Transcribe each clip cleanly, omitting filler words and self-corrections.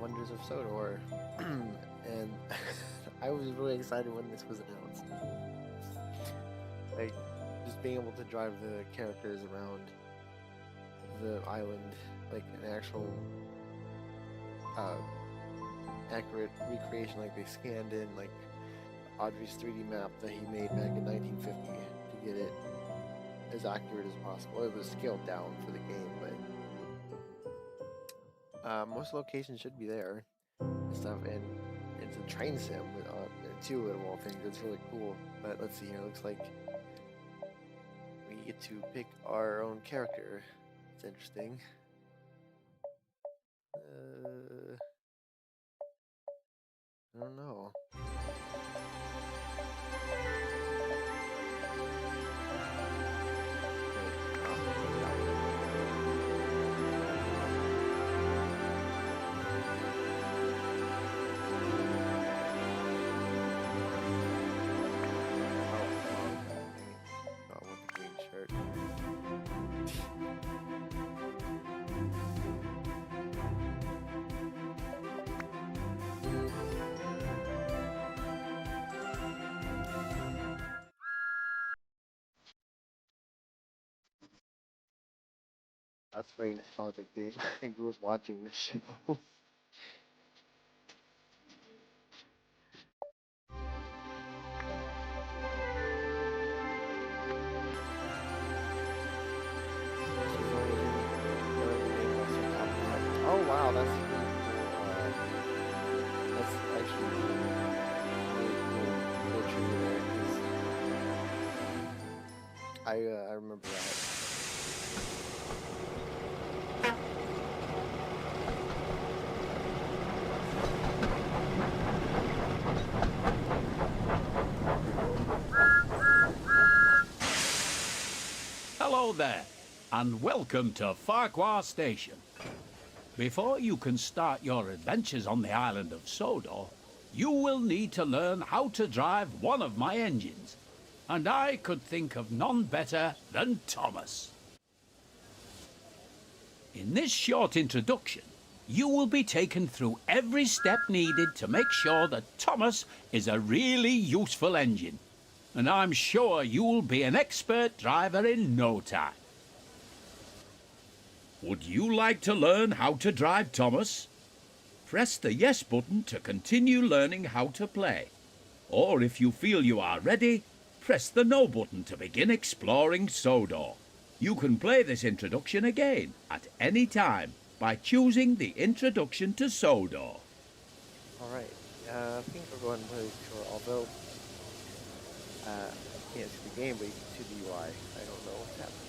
wonders of Sodor. And I was really excited when this was announced. Like, just being able to drive the characters around the island, like an actual accurate recreation, like they scanned in like Audrey's 3D map that he made back in 1950 to get it as accurate as possible. It was scaled down for the game, but most locations should be there and stuff, and it's a train sim too, of all things. It's really cool. But let's see here. Looks like we get to pick our own character. It's interesting. I don't know. That's very nostalgic, dude. I think we was watching this show. Oh wow, that's really cool. That's actually really cool trivia there. 'Cause I remember that. Hello there, and welcome to Farquhar Station. Before you can start your adventures on the island of Sodor, you will need to learn how to drive one of my engines. And I could think of none better than Thomas. In this short introduction, you will be taken through every step needed to make sure that Thomas is a really useful engine. And I'm sure you'll be an expert driver in no time. Would you like to learn how to drive Thomas? Press the yes button to continue learning how to play. Or if you feel you are ready, press the no button to begin exploring Sodor. You can play this introduction again at any time by choosing the introduction to Sodor. Alright, I think we'll go ahead and play this tour, although I can't see the game, but you can see the UI. I don't know what's happening.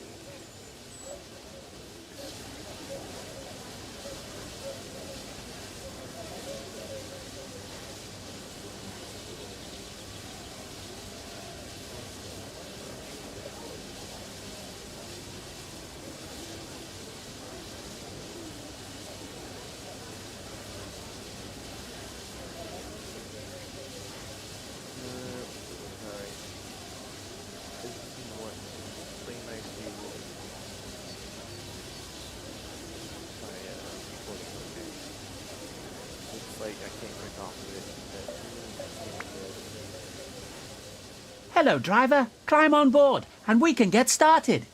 Hello, driver. Climb on board, and we can get started.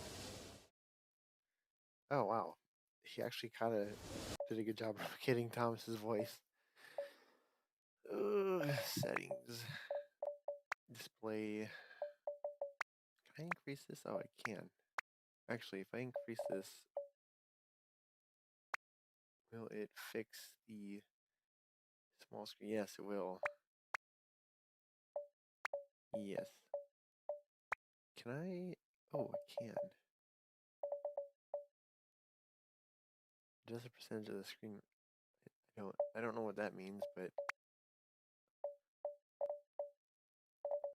Oh, wow. He actually kind of did a good job of getting Thomas's voice. Settings. Display. Can I increase this? Oh, I can. Actually, if I increase this, will it fix the small screen? Yes, it will. Yes. Can I? Oh, I can. Just a percentage of the screen. I don't know what that means, but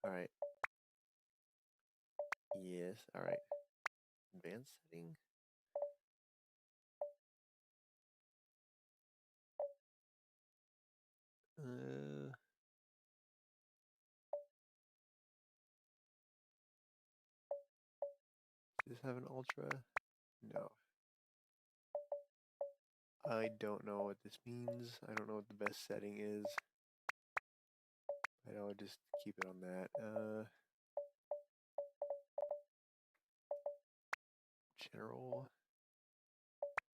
all right. Yes, all right. Advanced setting. Does this have an ultra? No. I don't know what this means. I don't know what the best setting is. I know, just keep it on that. General.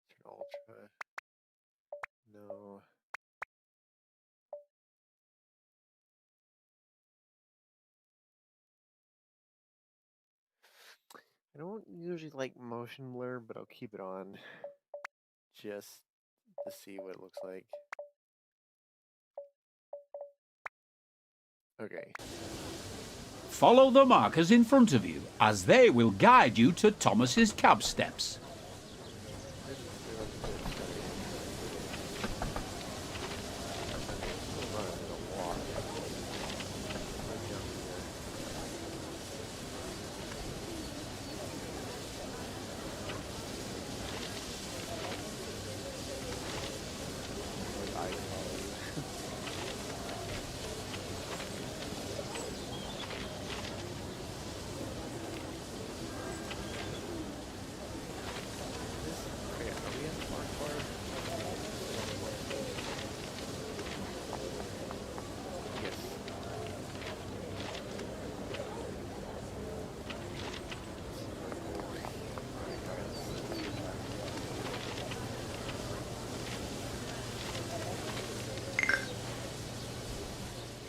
Turn ultra. No. I don't usually like motion blur, but I'll keep it on just to see what it looks like. Okay. Follow the markers in front of you, as they will guide you to Thomas's cab steps.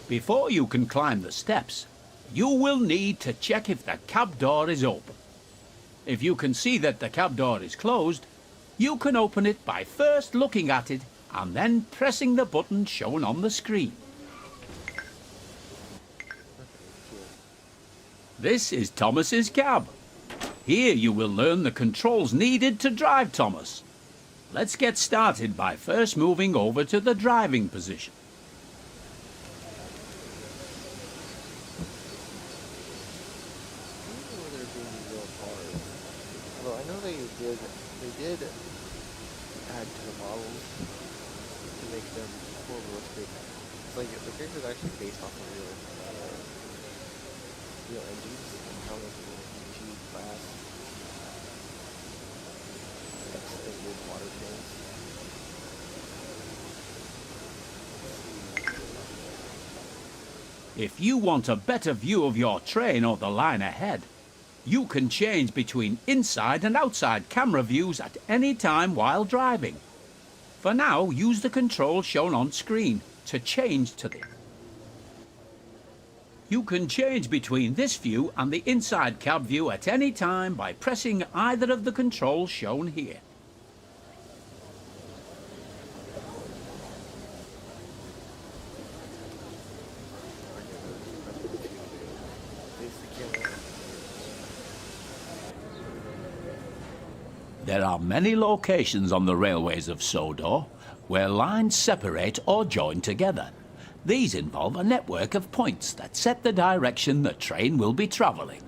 Before you can climb the steps, you will need to check if the cab door is open. If you can see that the cab door is closed, you can open it by first looking at it and then pressing the button shown on the screen. This is Thomas's cab. Here you will learn the controls needed to drive Thomas. Let's get started by first moving over to the driving position. They did add to the models to make them more realistic. It's like the character is actually based off of real engines and how those will achieve class and extended water tanks. If you want a better view of your train or the line ahead, you can change between inside and outside camera views at any time while driving. For now, use the controls shown on screen to change to the... You can change between this view and the inside cab view at any time by pressing either of the controls shown here. There are many locations on the railways of Sodor where lines separate or join together. These involve a network of points that set the direction the train will be travelling.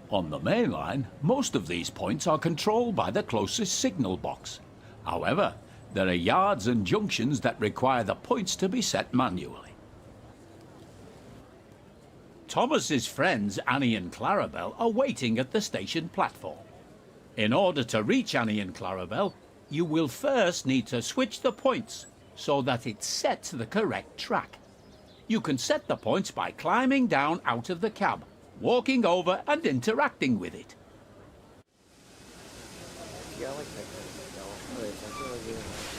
On the main line, most of these points are controlled by the closest signal box. However, there are yards and junctions that require the points to be set manually. Thomas's friends Annie and Clarabel are waiting at the station platform. In order to reach Annie and Clarabel, you will first need to switch the points so that it's set to the correct track. You can set the points by climbing down out of the cab, walking over and interacting with it. Yeah, I like that kind of detail. Alright, so I feel like getting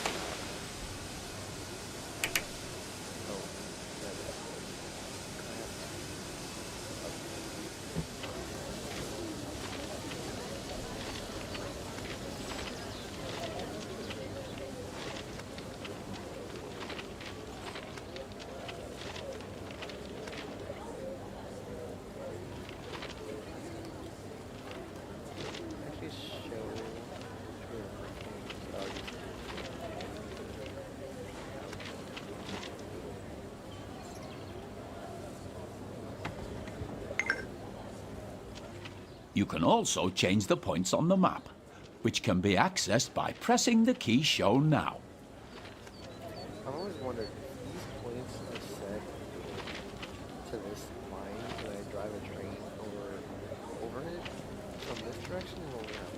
You can also change the points on the map, which can be accessed by pressing the key shown now. I've always wondered, these points are set to this line when I drive a train over it from this direction or over that?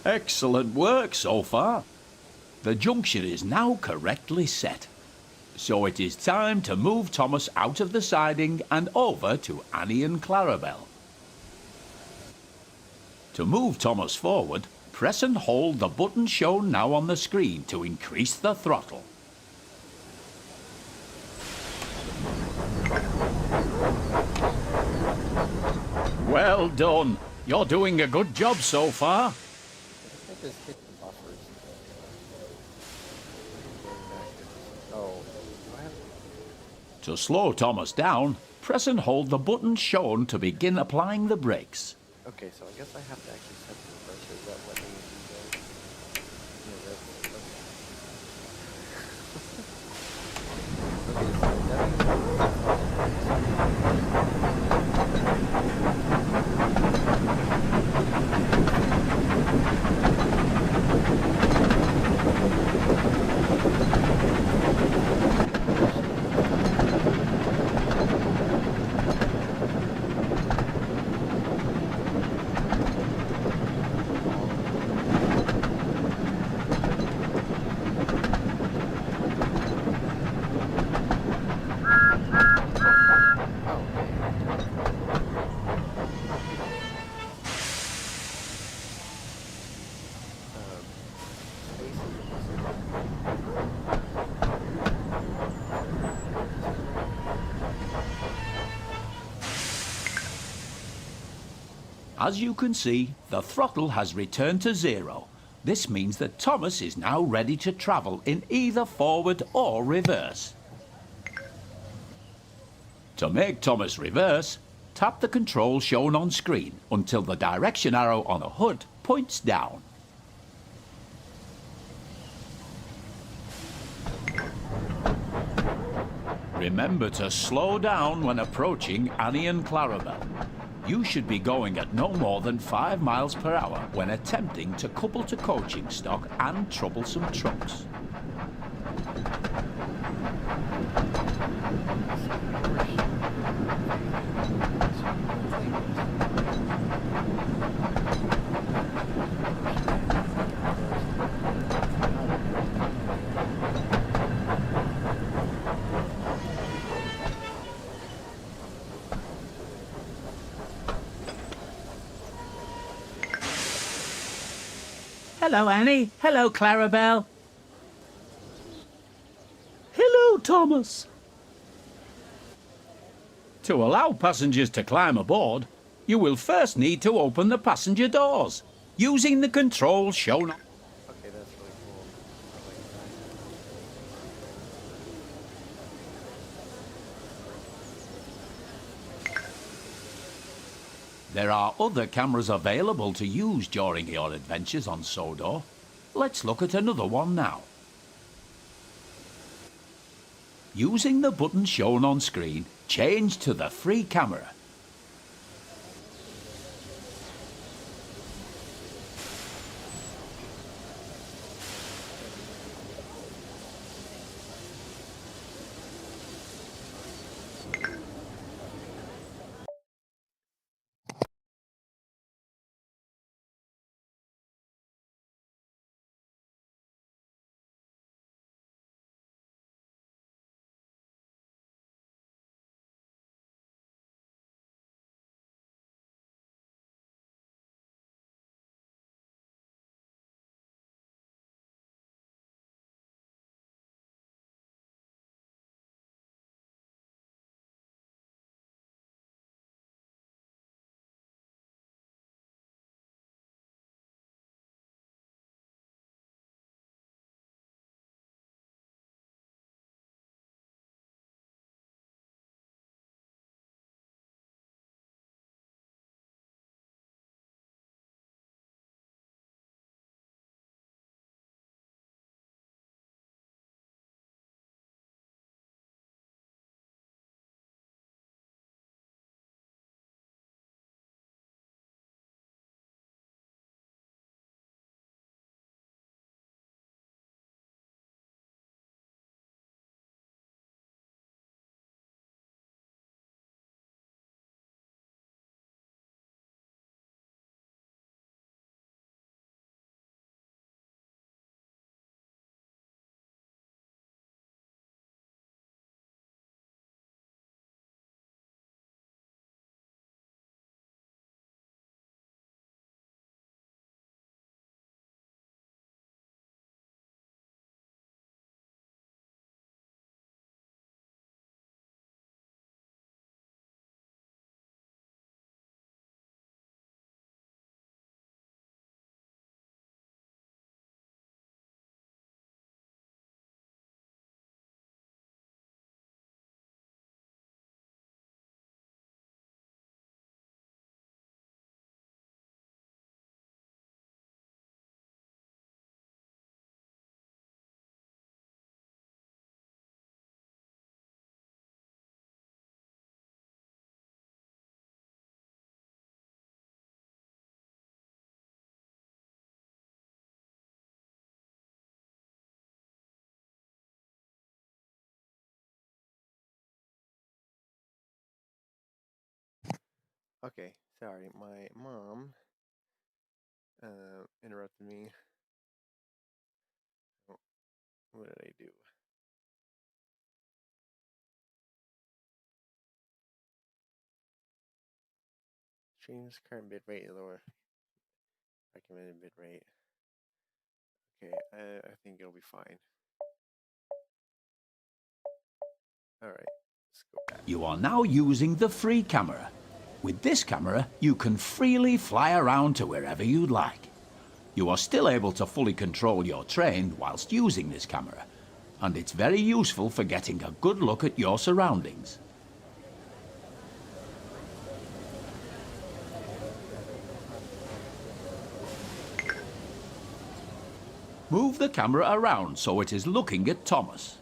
Excellent work so far. The junction is now correctly set. So it is time to move Thomas out of the siding and over to Annie and Clarabelle. To move Thomas forward, press and hold the button shown now on the screen to increase the throttle. Well done. You're doing a good job so far. I think I just hit the buffers. Oh, do I have... To slow Thomas down, press and hold the button shown to begin applying the brakes. Okay, so I guess I have to actually set the reverser. Is that what they do? Yeah, that's... Okay, so As you can see, the throttle has returned to 0. This means that Thomas is now ready to travel in either forward or reverse. To make Thomas reverse, tap the control shown on screen until the direction arrow on the HUD points down. Remember to slow down when approaching Annie and Clarabelle. You should be going at no more than 5 miles per hour when attempting to couple to coaching stock and troublesome trucks. Hello, Annie. Hello, Clarabelle. Hello, Thomas. To allow passengers to climb aboard, you will first need to open the passenger doors using the controls shown. okay, that's really cool. There are other cameras available to use during your adventures on Sodor. Let's look at another one now. Using the button shown on screen, change to the free camera. Okay, sorry, my mom interrupted me. Oh, what did I do? Stream's current bitrate lower. Recommended bitrate. Okay, I think it'll be fine. Alright, let's go back. You are now using the free camera. With this camera, you can freely fly around to wherever you'd like. You are still able to fully control your train whilst using this camera, and it's very useful for getting a good look at your surroundings. Move the camera around so it is looking at Thomas.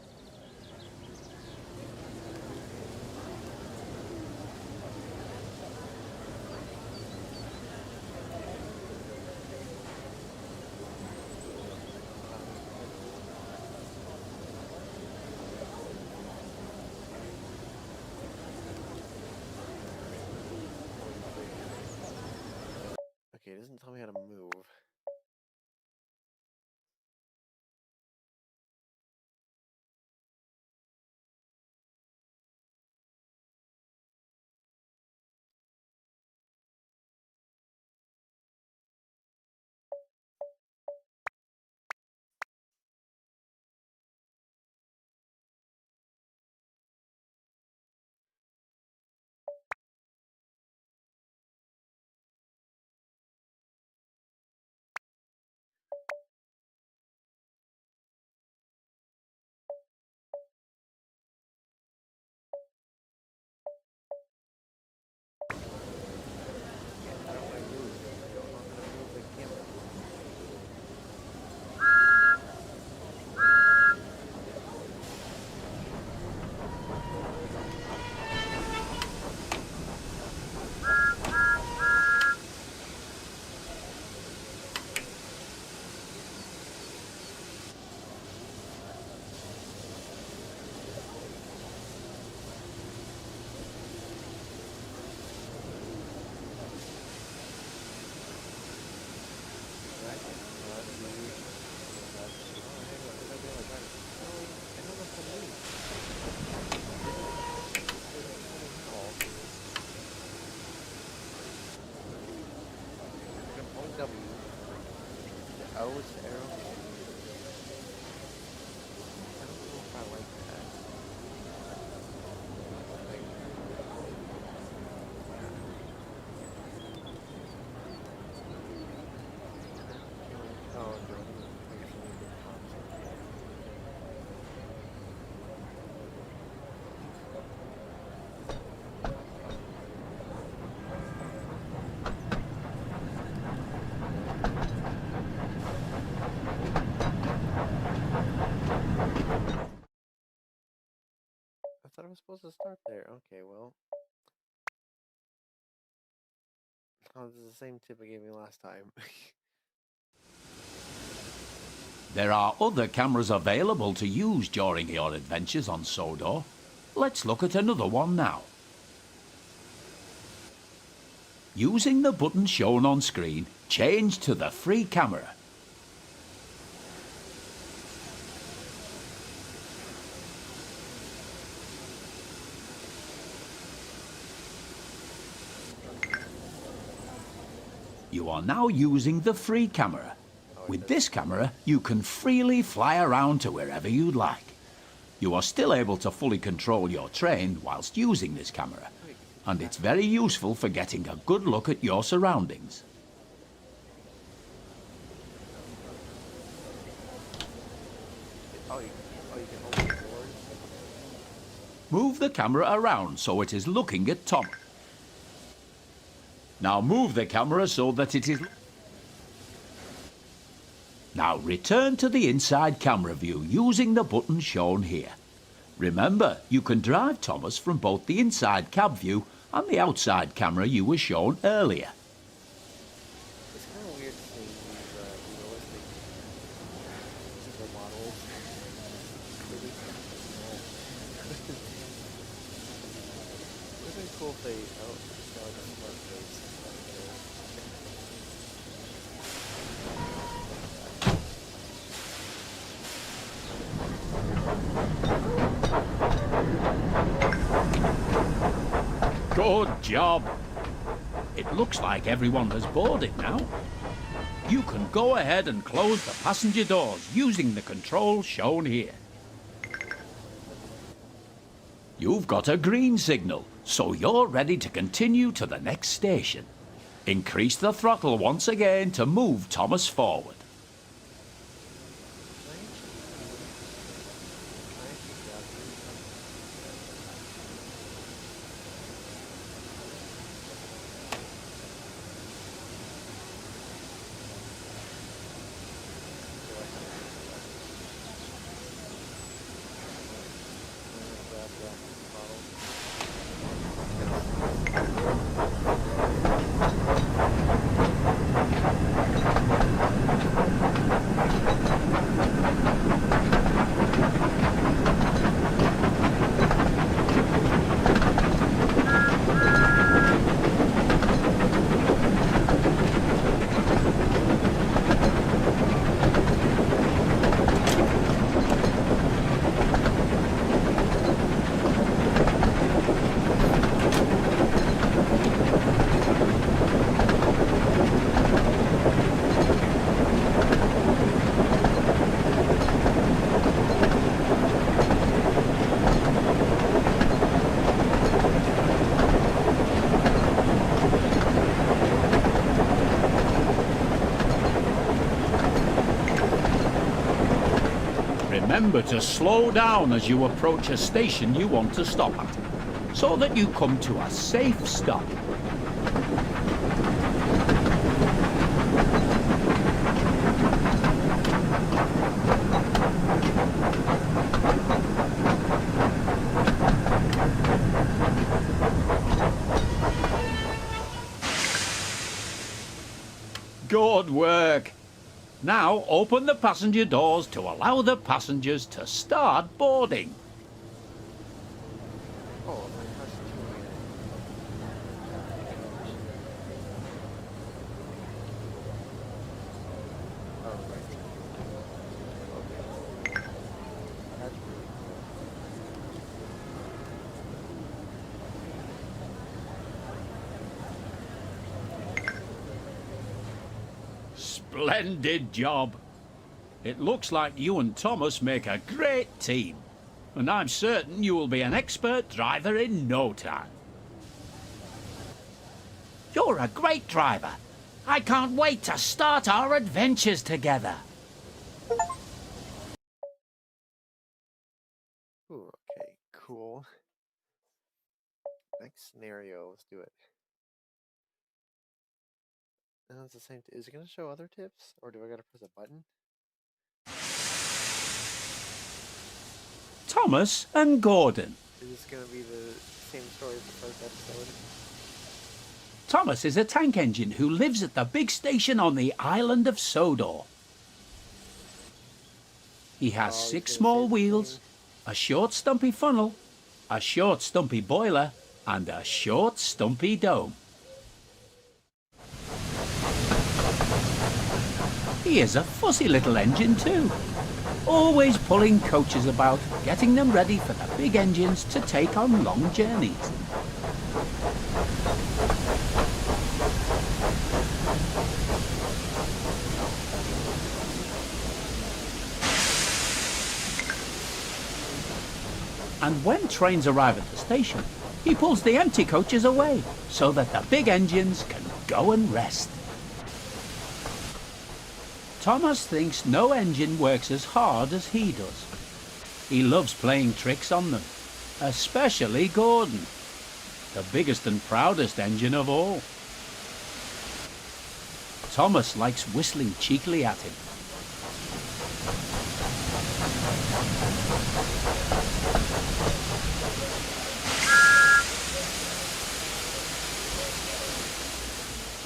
Okay, it doesn't tell me how to move. I don't want to move. I don't know how to move the camera. W. The O is the arrow. I don't know if I like that. Oh, no. I thought I was supposed to start there. Okay, well. Oh, this is the same tip I gave me last time. There are other cameras available to use during your adventures on Sodor. Let's look at another one now. Using the button shown on screen, change to the free camera. You are now using the free camera. With this camera, you can freely fly around to wherever you'd like. You are still able to fully control your train whilst using this camera, and it's very useful for getting a good look at your surroundings. Oh, you can open the doors. Move the camera around so it is looking at Tom. Now move the camera so that it is... Now return to the inside camera view using the button shown here. Remember, you can drive Thomas from both the inside cab view and the outside camera you were shown earlier. It's kind of weird seeing these realistic supermodels. Really small. would have been cool if they just got like a smart face. Good job. It looks like everyone has boarded now. You can go ahead and close the passenger doors using the controls shown here. You've got a green signal, so you're ready to continue to the next station. Increase the throttle once again to move Thomas forward. Remember to slow down as you approach a station you want to stop at, so that you come to a safe stop. Good work. Now open the passenger doors to allow the passengers to start boarding. Oh, my gosh. Oh, right. Okay. That's really cool. Splendid job. It looks like you and Thomas make a great team, and I'm certain you will be an expert driver in no time. You're a great driver. I can't wait to start our adventures together. Ooh, okay, cool. Next scenario, let's do it. And it's the same. Is it gonna show other tips, or do I gotta press a button? Thomas and Gordon. Is this gonna be the same story as the first episode? Thomas is a tank engine who lives at the big station on the island of Sodor. He has Oh, 6 he's gonna small say the wheels, same. a short stumpy funnel, a short stumpy boiler, and a short stumpy dome. He is a fussy little engine too, always pulling coaches about, getting them ready for the big engines to take on long journeys. And when trains arrive at the station, he pulls the empty coaches away so that the big engines can go and rest. Thomas thinks no engine works as hard as he does. He loves playing tricks on them, especially Gordon, the biggest and proudest engine of all. Thomas likes whistling cheekily at him.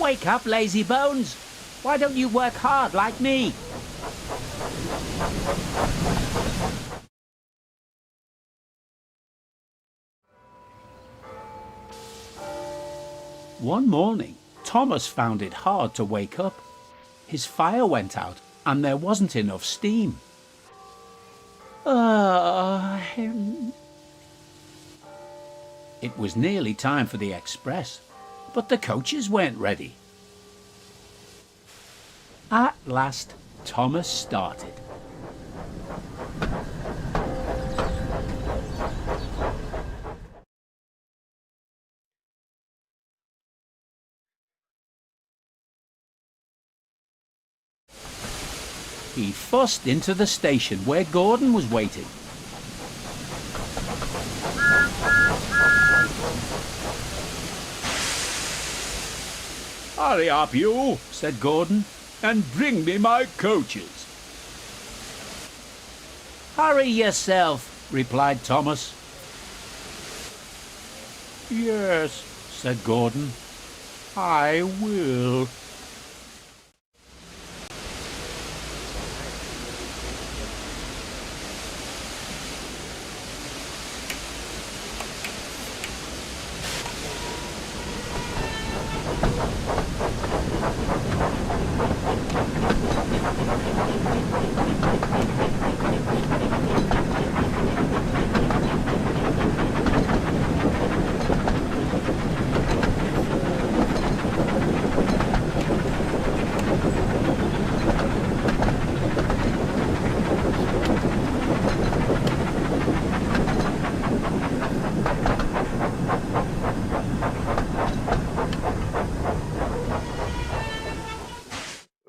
Wake up, lazy bones! Why don't you work hard like me? One morning, Thomas found it hard to wake up. His fire went out and there wasn't enough steam. It was nearly time for the express, but the coaches weren't ready. At last, Thomas started. He fussed into the station where Gordon was waiting. Hurry up, you, said Gordon, and bring me my coaches. Hurry yourself, replied Thomas. Yes, said Gordon, I will.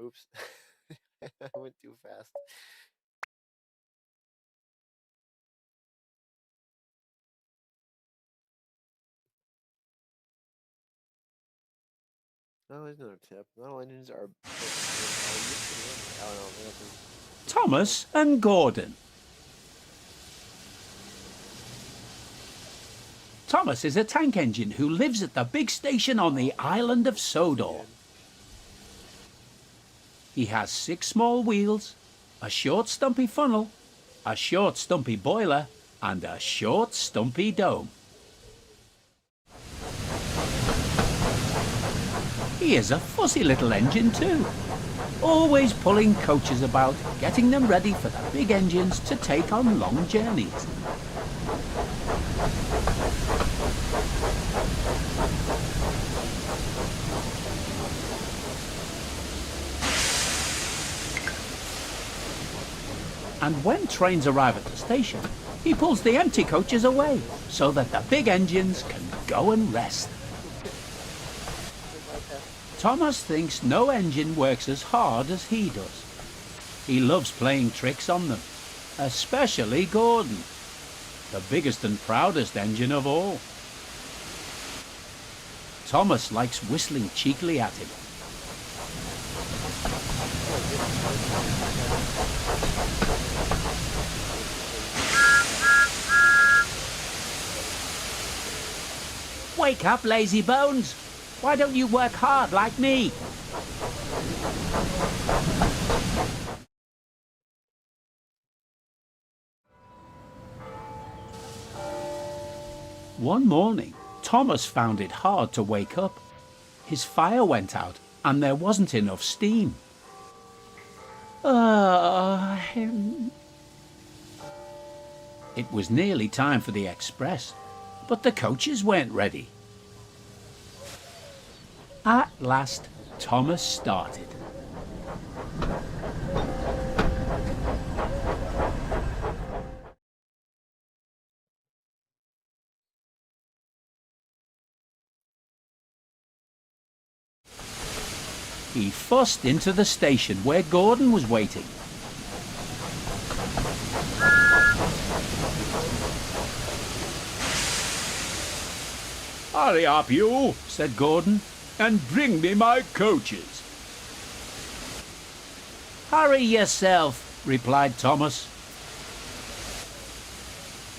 Oops. I went too fast. Oh, there's another tip. Not all engines are built to run. I don't know. Thomas and Gordon. Thomas is a tank engine who lives at the big station on the island of Sodor. He has 6 small wheels, a short stumpy funnel, a short stumpy boiler, and a short stumpy dome. He is a fussy little engine too, always pulling coaches about, getting them ready for the big engines to take on long journeys. And when trains arrive at the station, he pulls the empty coaches away so that the big engines can go and rest. Thomas thinks no engine works as hard as he does. He loves playing tricks on them, especially Gordon, the biggest and proudest engine of all. Thomas likes whistling cheekily at him. Wake up, lazy bones! Why don't you work hard like me? One morning, Thomas found it hard to wake up. His fire went out and there wasn't enough steam. It was nearly time for the express, but the coaches weren't ready. At last, Thomas started. He fussed into the station where Gordon was waiting. Hurry up, you, said Gordon, and bring me my coaches. Hurry yourself, replied Thomas.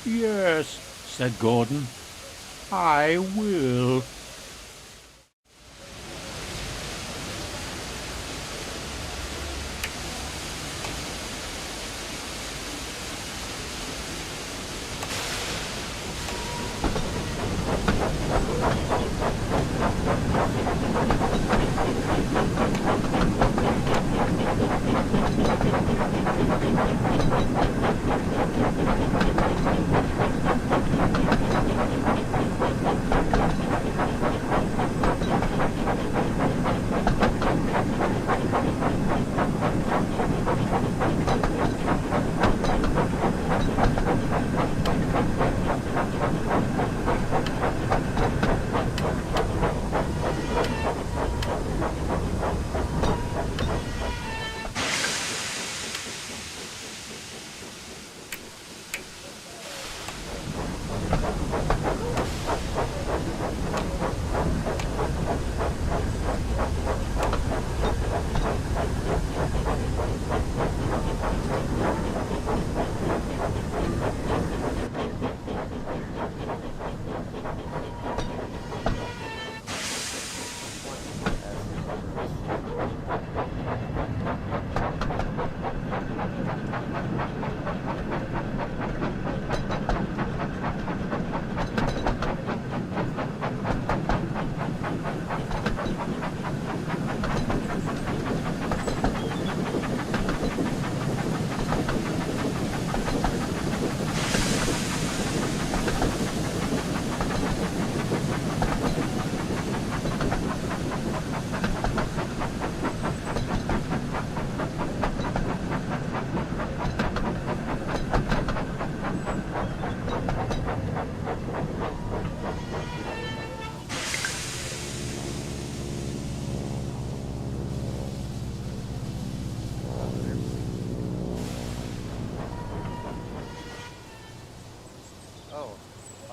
Yes, said Gordon, I will.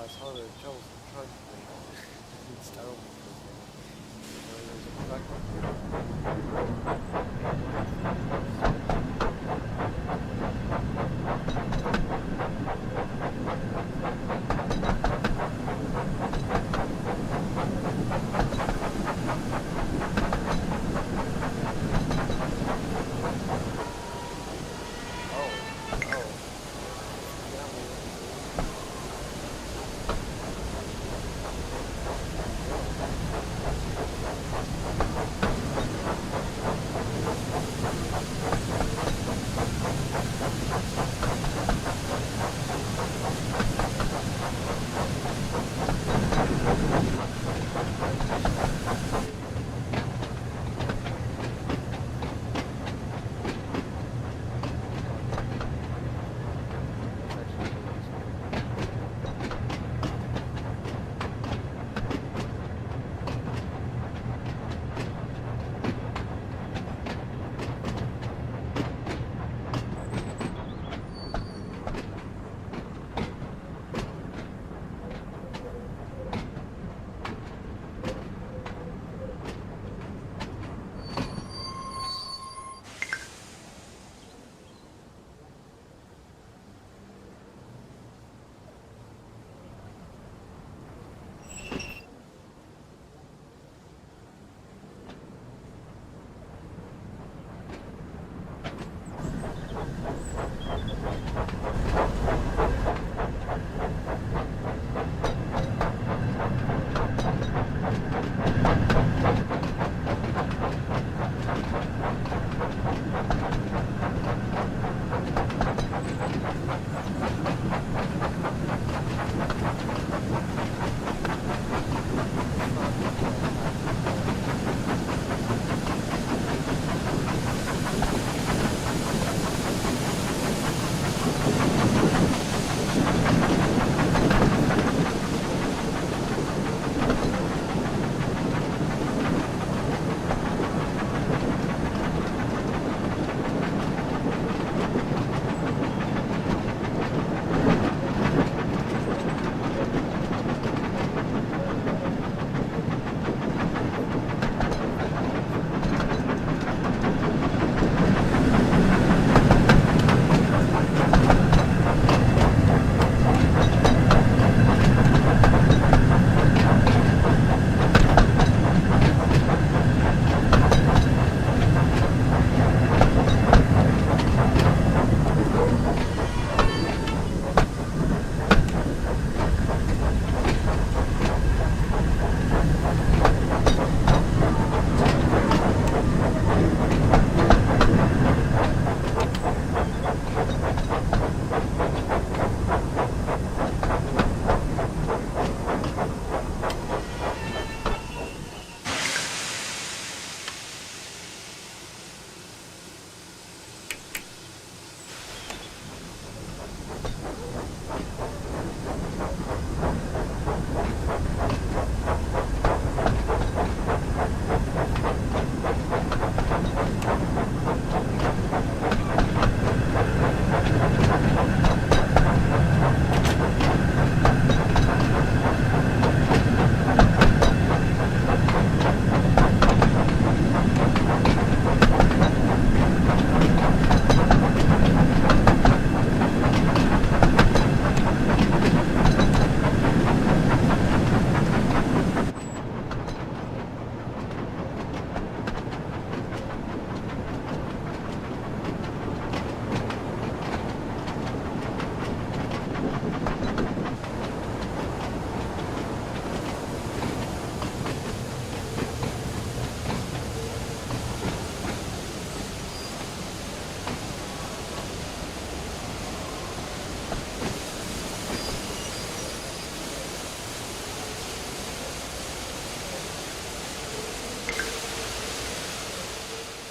saw the trouble from truck plate. It startled me for a second. There's a truck up here.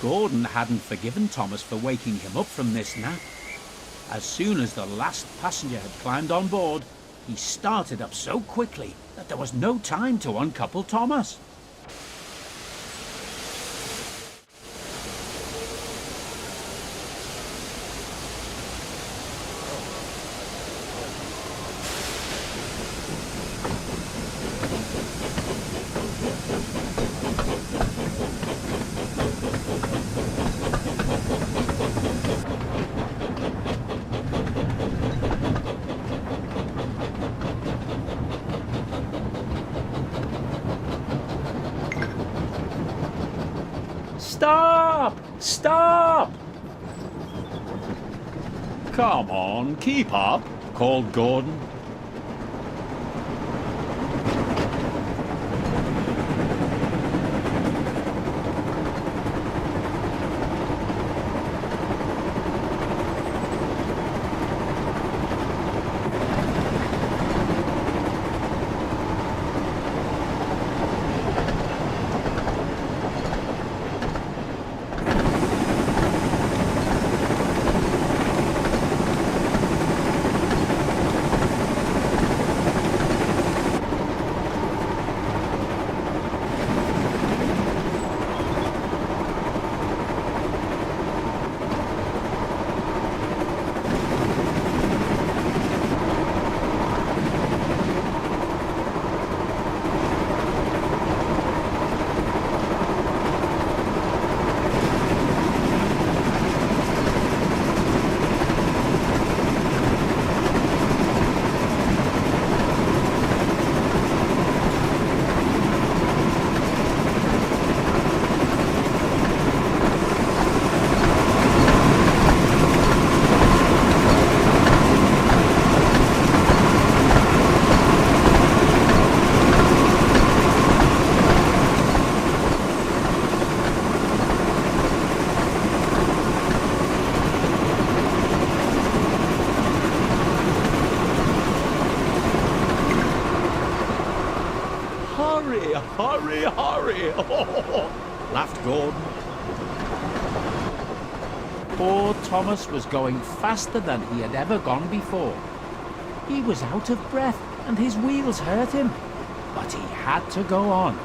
Gordon hadn't forgiven Thomas for waking him up from this nap. As soon as the last passenger had climbed on board, he started up so quickly that there was no time to uncouple Thomas. Stop! Stop! Come on, keep up, called Gordon. Hurry, hurry! Laughed Gordon. Poor Thomas was going faster than he had ever gone before. He was out of breath and his wheels hurt him, but he had to go on.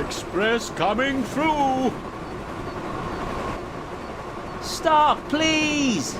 Express coming through! Stop, please!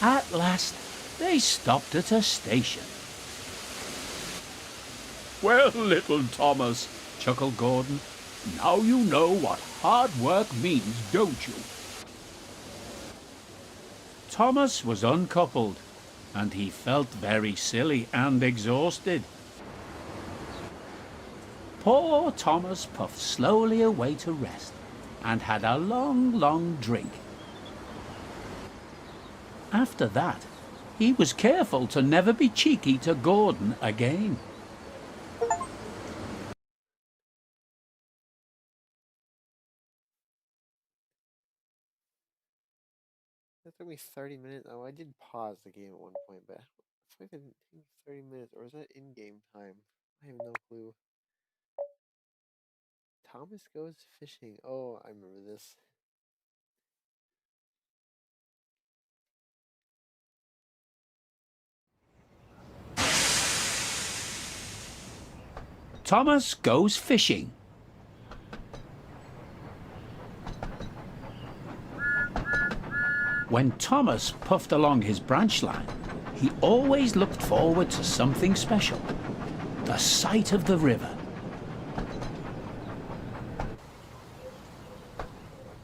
At last, they stopped at a station. Well, little Thomas, chuckled Gordon, now you know what hard work means, don't you? Thomas was uncoupled, and he felt very silly and exhausted. Poor Thomas puffed slowly away to rest, and had a long, long drink. After that, he was careful to never be cheeky to Gordon again. That took me 30 minutes. Oh, I did pause the game at one point, but it's like it didn't take me 30 minutes, or is that in-game time? I have no clue. Thomas goes fishing. Oh, I remember this. Thomas goes fishing. When Thomas puffed along his branch line, he always looked forward to something special, the sight of the river.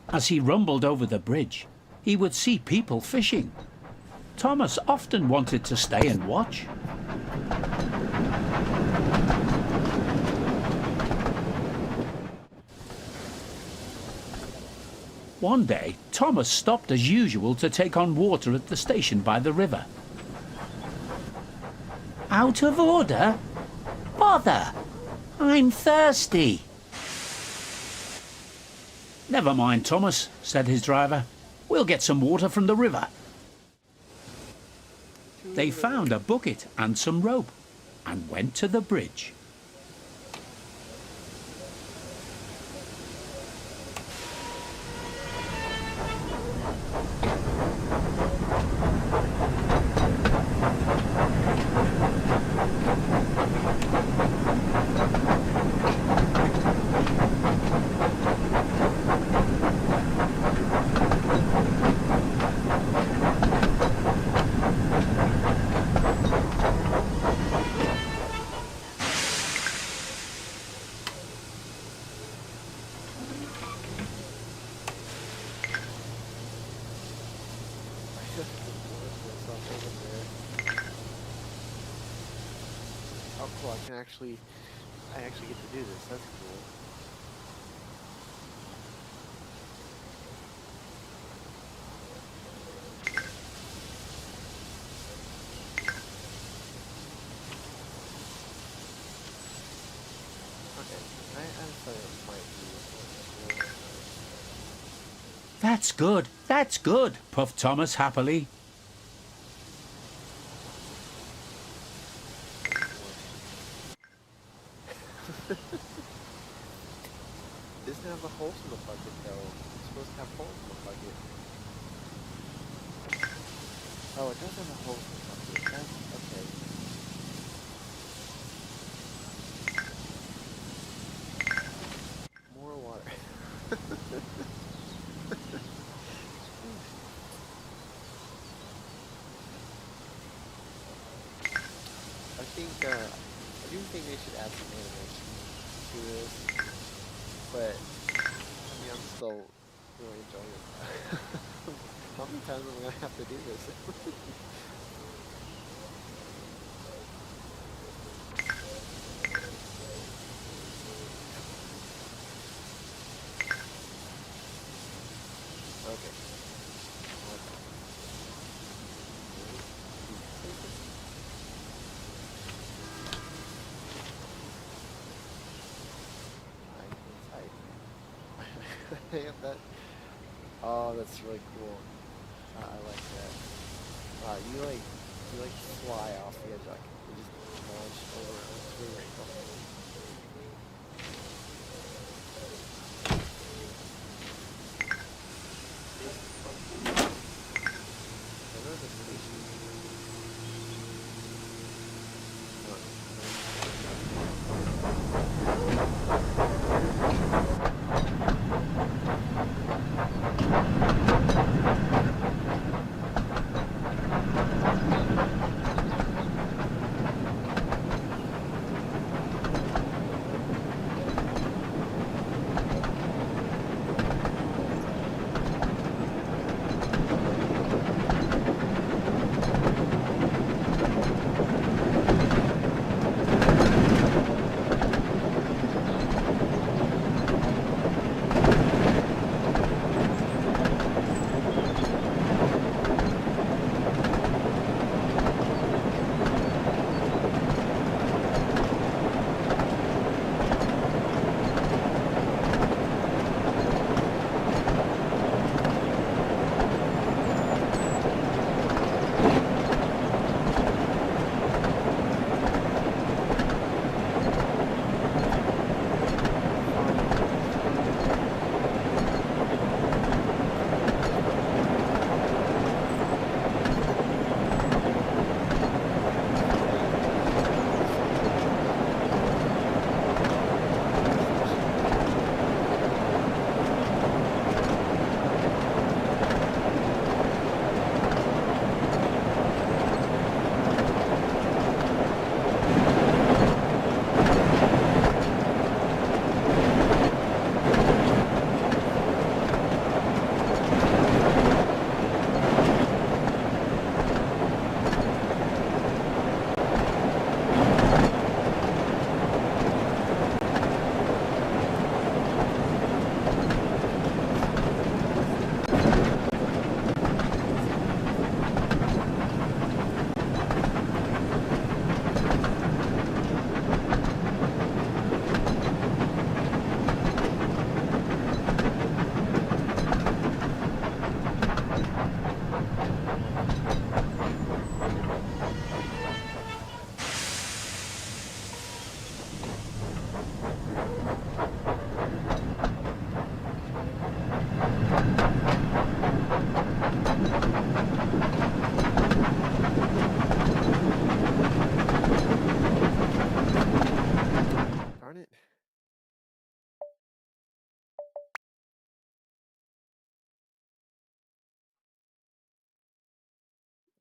As he rumbled over the bridge, he would see people fishing. Thomas often wanted to stay and watch. One day, Thomas stopped as usual to take on water at the station by the river. Out of order? Bother! I'm thirsty. Never mind, Thomas, said his driver. We'll get some water from the river. They found a bucket and some rope and went to the bridge. Oh, cool! I actually get to do this. That's cool. Okay, I thought it might be. That's good, that's good, puffed Thomas happily. Doesn't have the holes in the bucket though. It's supposed to have holes in the bucket. Oh, it does have a hole in the bucket. That's okay. More water. I do think they should add some animation to this, but I mean, I'm still really enjoying it. How many times am I gonna have to do this? Okay. That. Oh, that's really cool. I like that. You fly off the edge, like you just launch over. It's really, really cool.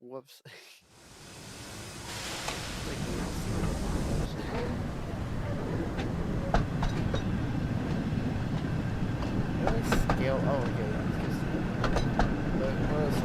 Whoops. Scale. Oh, okay. But what else?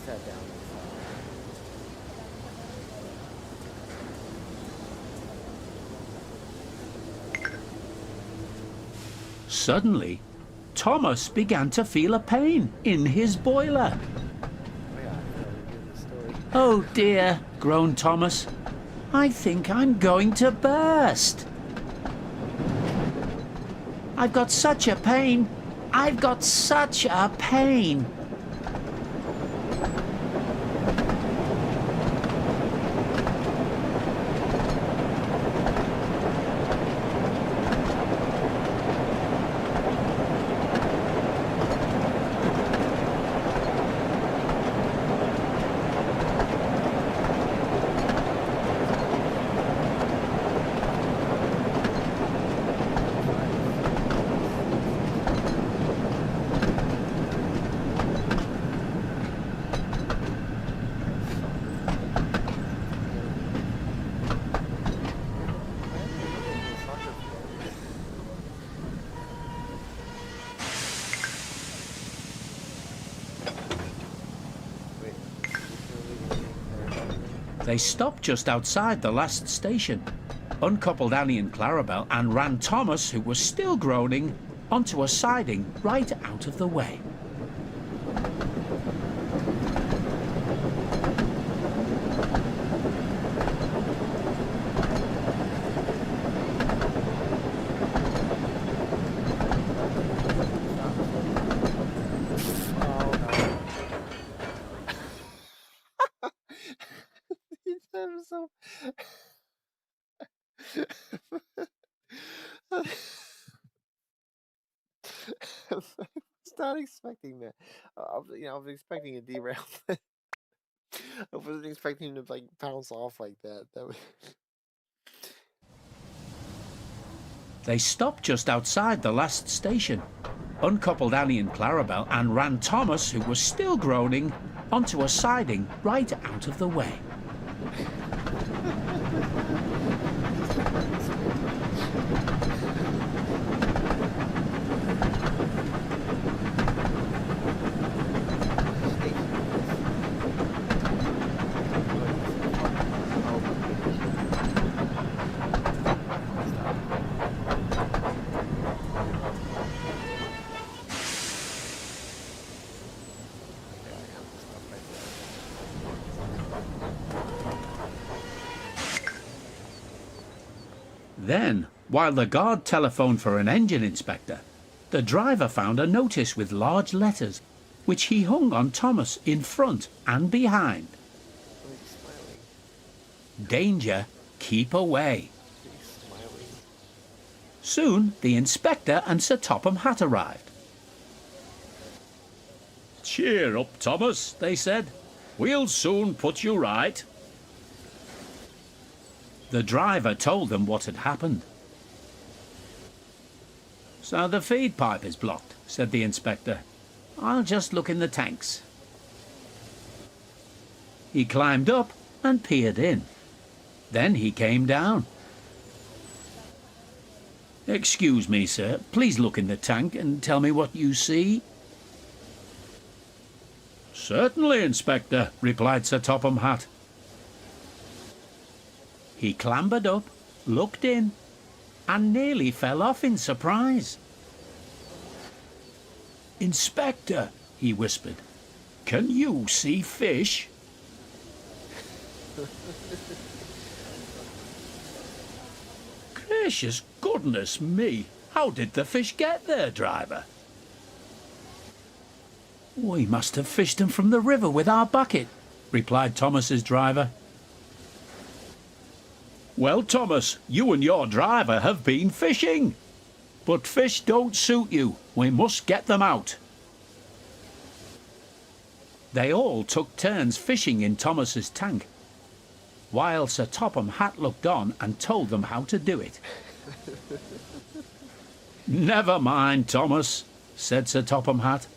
Sat down. Suddenly, Thomas began to feel a pain in his boiler. Oh yeah, we get the story. Oh dear, groaned Thomas. I think I'm going to burst. I've got such a pain. I've got such a pain. They stopped just outside the last station, uncoupled Annie and Clarabel, and ran Thomas, who was still groaning, onto a siding right out of the way. I'm so. I was not expecting that. I was expecting a derailment. I wasn't expecting him to like bounce off like that. That was. They stopped just outside the last station, uncoupled Annie and Clarabel, and ran Thomas, who was still groaning, onto a siding right out of the way. Then, while the guard telephoned for an engine inspector, the driver found a notice with large letters, which he hung on Thomas in front and behind. Danger, keep away. Soon, the inspector and Sir Topham Hatt arrived. Cheer up, Thomas, they said. We'll soon put you right. The driver told them what had happened. So the feed pipe is blocked, said the inspector. I'll just look in the tanks. He climbed up and peered in. Then he came down. Excuse me, sir. Please look in the tank and tell me what you see. Certainly, Inspector, replied Sir Topham Hatt. He clambered up, looked in, and nearly fell off in surprise. Inspector, he whispered, can you see fish? Gracious goodness me, how did the fish get there, driver? We must have fished them from the river with our bucket, replied Thomas's driver. Well, Thomas, you and your driver have been fishing. But fish don't suit you. We must get them out. They all took turns fishing in Thomas's tank, while Sir Topham Hatt looked on and told them how to do it. Never mind, Thomas, said Sir Topham Hatt.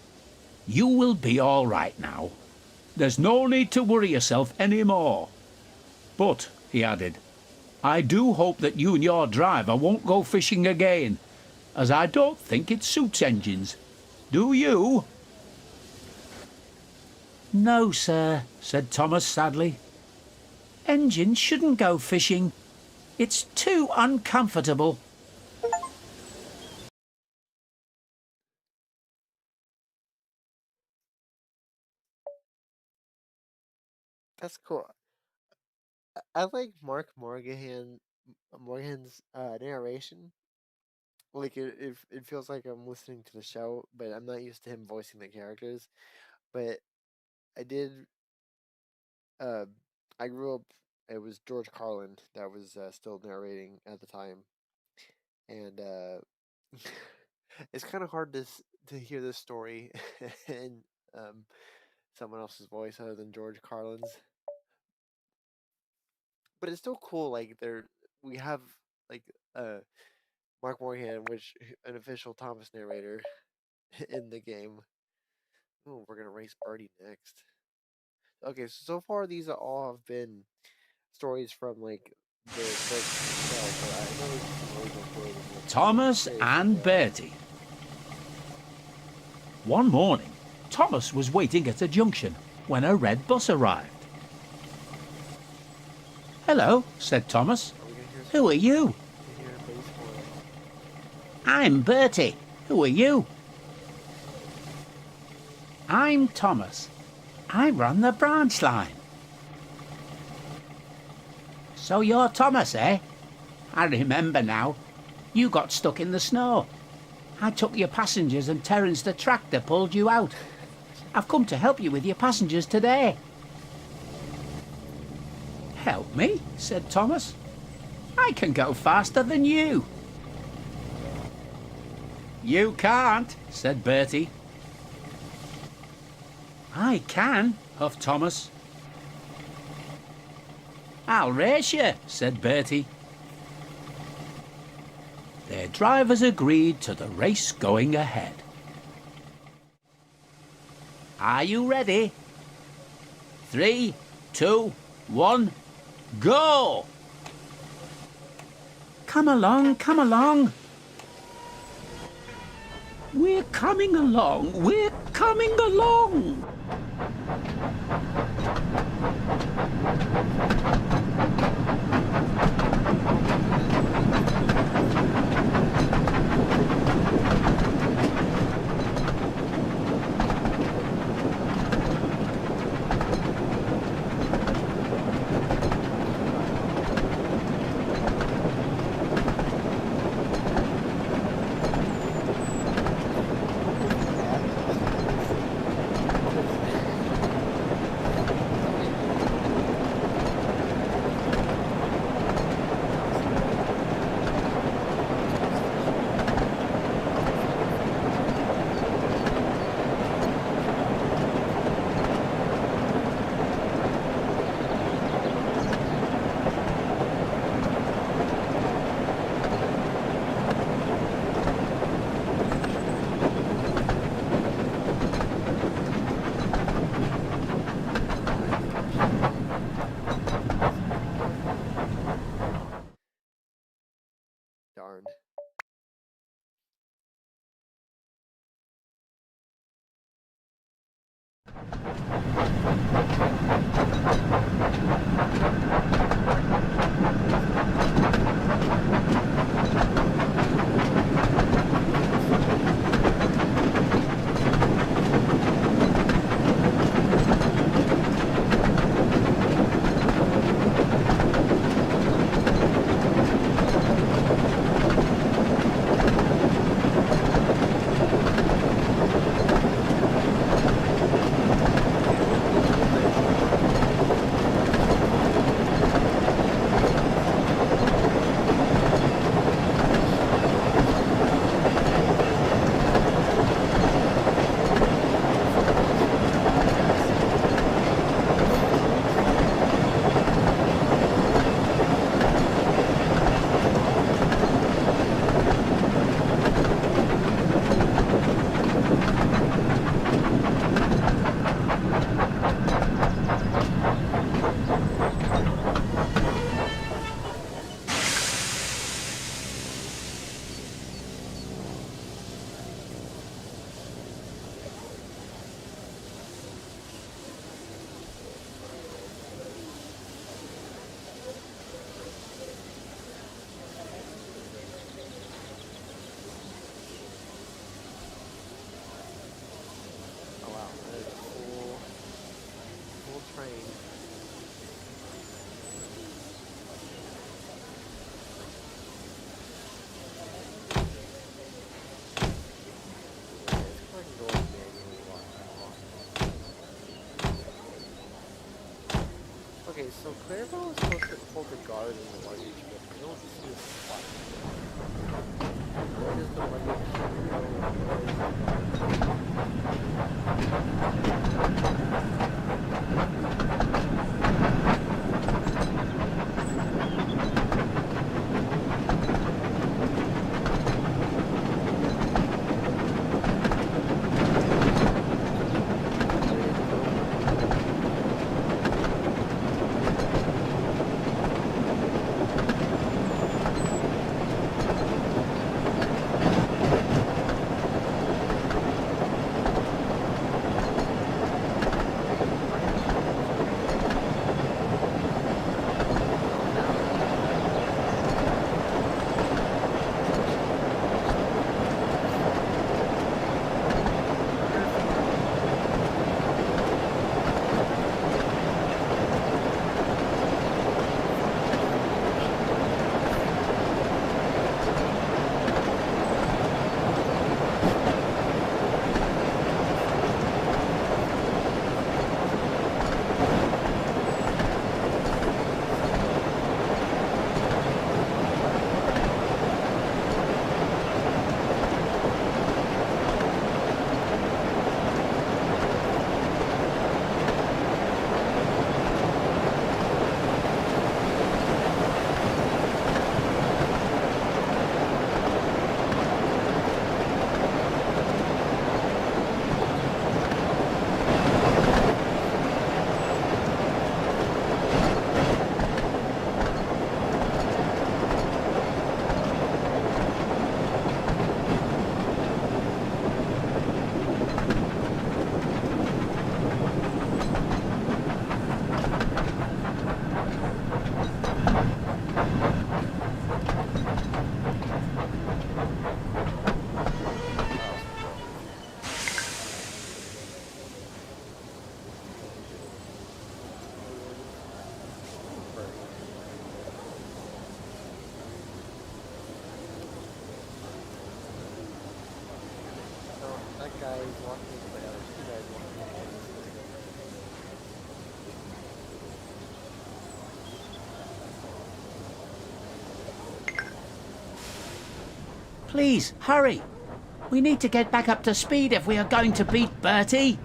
You will be all right now. There's no need to worry yourself any more. But, he added, I do hope that you and your driver won't go fishing again, as I don't think it suits engines. Do you? No, sir, said Thomas sadly. Engines shouldn't go fishing. It's too uncomfortable. That's cool. I like Mark Morgan's narration. Like it feels like I'm listening to the show, but I'm not used to him voicing the characters. But I did. Uh, I grew up. It was George Carlin that was still narrating at the time, and it's kind of hard to hear this story in um, someone else's voice other than George Carlin's. But it's still cool. Like we have like uh Mark Moorhan, which an official Thomas narrator in the game. Oh, we're gonna race Birdie next. Okay, so far these are all have been stories from like the book itself, but I know there's some original stories. Thomas and Bertie. One morning, Thomas was waiting at a junction when a red bus arrived. "Hello," said Thomas. "Who are you?" "I'm Bertie. Who are you?" "I'm Thomas. I run the branch line." "So you're Thomas, eh? I remember now. You got stuck in the snow. I took your passengers and Terence the tractor pulled you out. I've come to help you with your passengers today." "Help me?" said Thomas. "I can go faster than you." "You can't," said Bertie. "I can," huffed Thomas. "I'll race you," said Bertie. Their drivers agreed to the race going ahead. "Are you ready? 3, 2, 1, go!" "Come along, come along." "We're coming along, we're coming along." Darn. so Clarabelle is supposed to hold the guard in the luggage, but I don't see a spot. Where does the luggage go? That guy is walking into the other two guys walking into the Please, hurry. We need to get back up to speed if we are going to beat Bertie.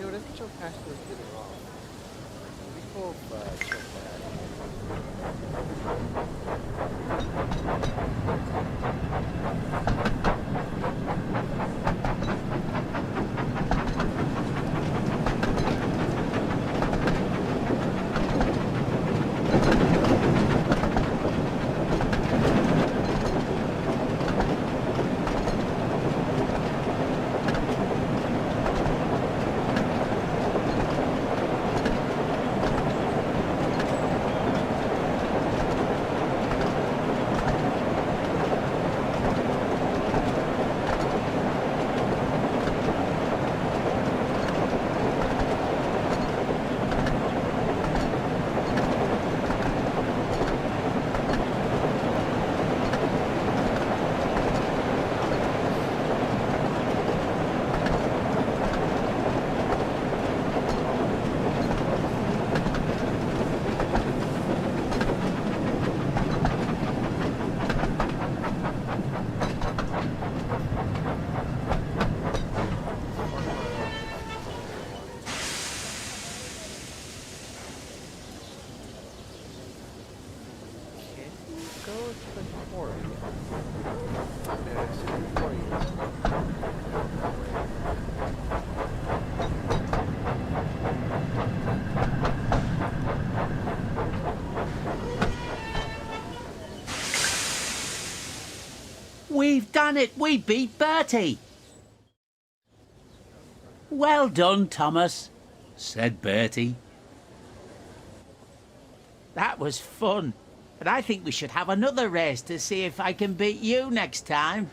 You know, it doesn't show passengers getting off. It'd be cool if it showed go to the quarry. There's two quarries. We've done it! We beat Bertie! Well done, Thomas, said Bertie. That was fun, but I think we should have another race to see if I can beat you next time.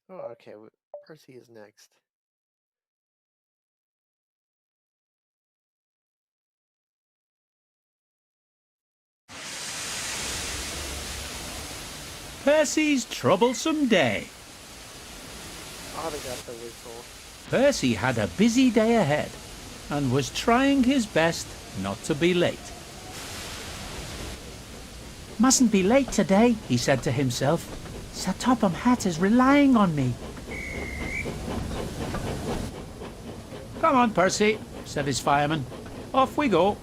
Oh, okay. Percy is next. Percy's troublesome day. Oh, they got the whistle. Percy had a busy day ahead and was trying his best not to be late. Mustn't be late today, he said to himself. Sir Topham Hatt is relying on me. Come on, Percy, said his fireman. Off we go.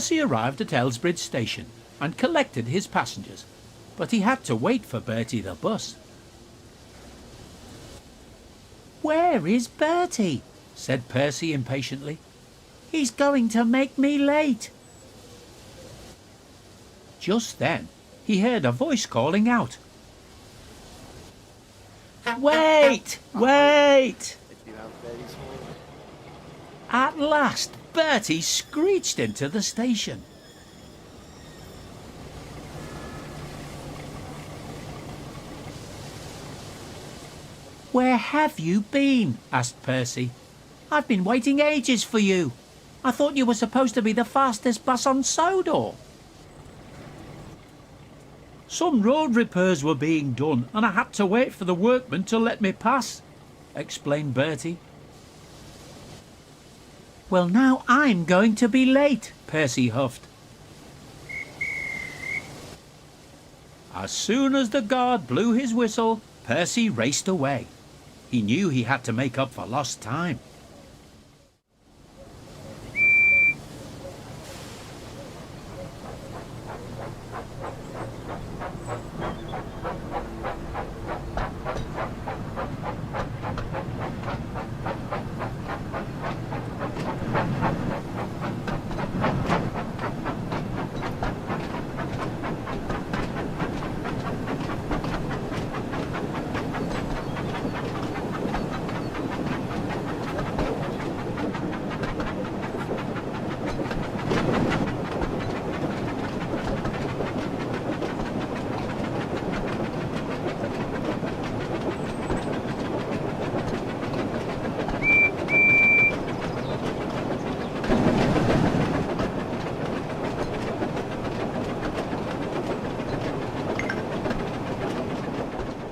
Percy arrived at Elsbridge Station and collected his passengers, but he had to wait for Bertie the bus. "Where is Bertie?" said Percy impatiently. "He's going to make me late." Just then he heard a voice calling out, "Wait! Wait!" At last Bertie screeched into the station. "Where have you been?" asked Percy. "I've been waiting ages for you. I thought you were supposed to be the fastest bus on Sodor." "Some road repairs were being done and I had to wait for the workmen to let me pass," explained Bertie. "Well, now I'm going to be late," Percy huffed. As soon as the guard blew his whistle, Percy raced away. He knew he had to make up for lost time.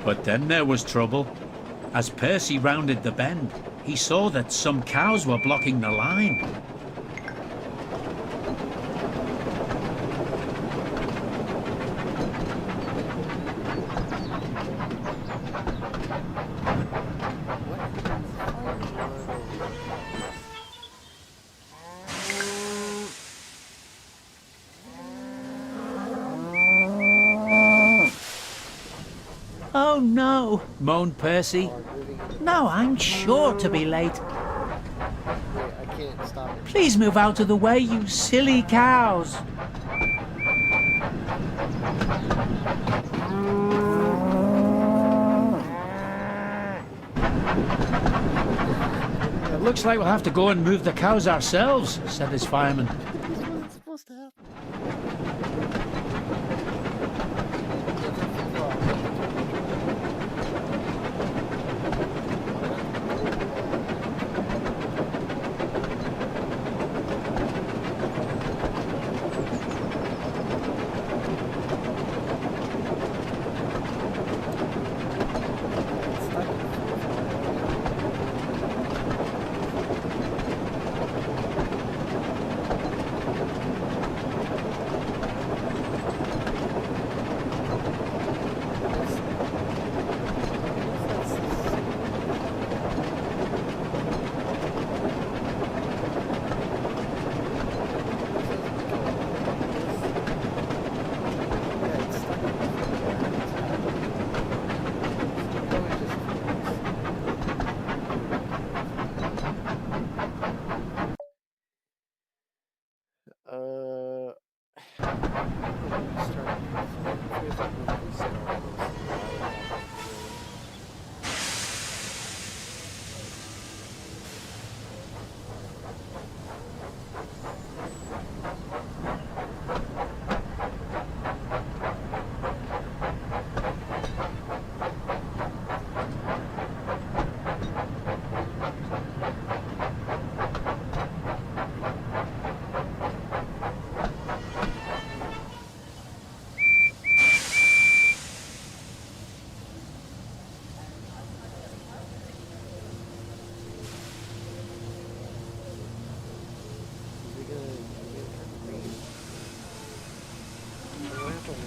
But then there was trouble. As Percy rounded the bend, he saw that some cows were blocking the line. Oh no, moaned Percy. Now I'm sure to be late. Wait, I can't stop it. Please move out of the way, you silly cows. It looks like we'll have to go and move the cows ourselves, said his fireman. This wasn't supposed to happen.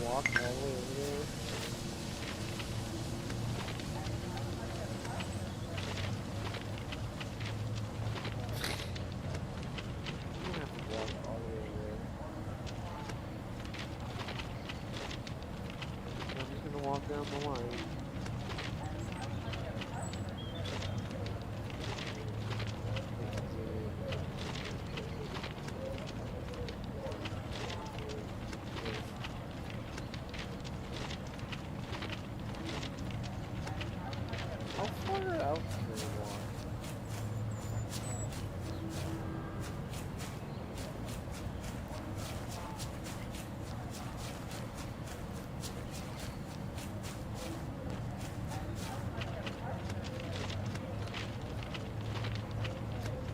Walk all the way over there. I'm gonna have to walk all the way over there. I'm just gonna walk down the line. How far out can we walk?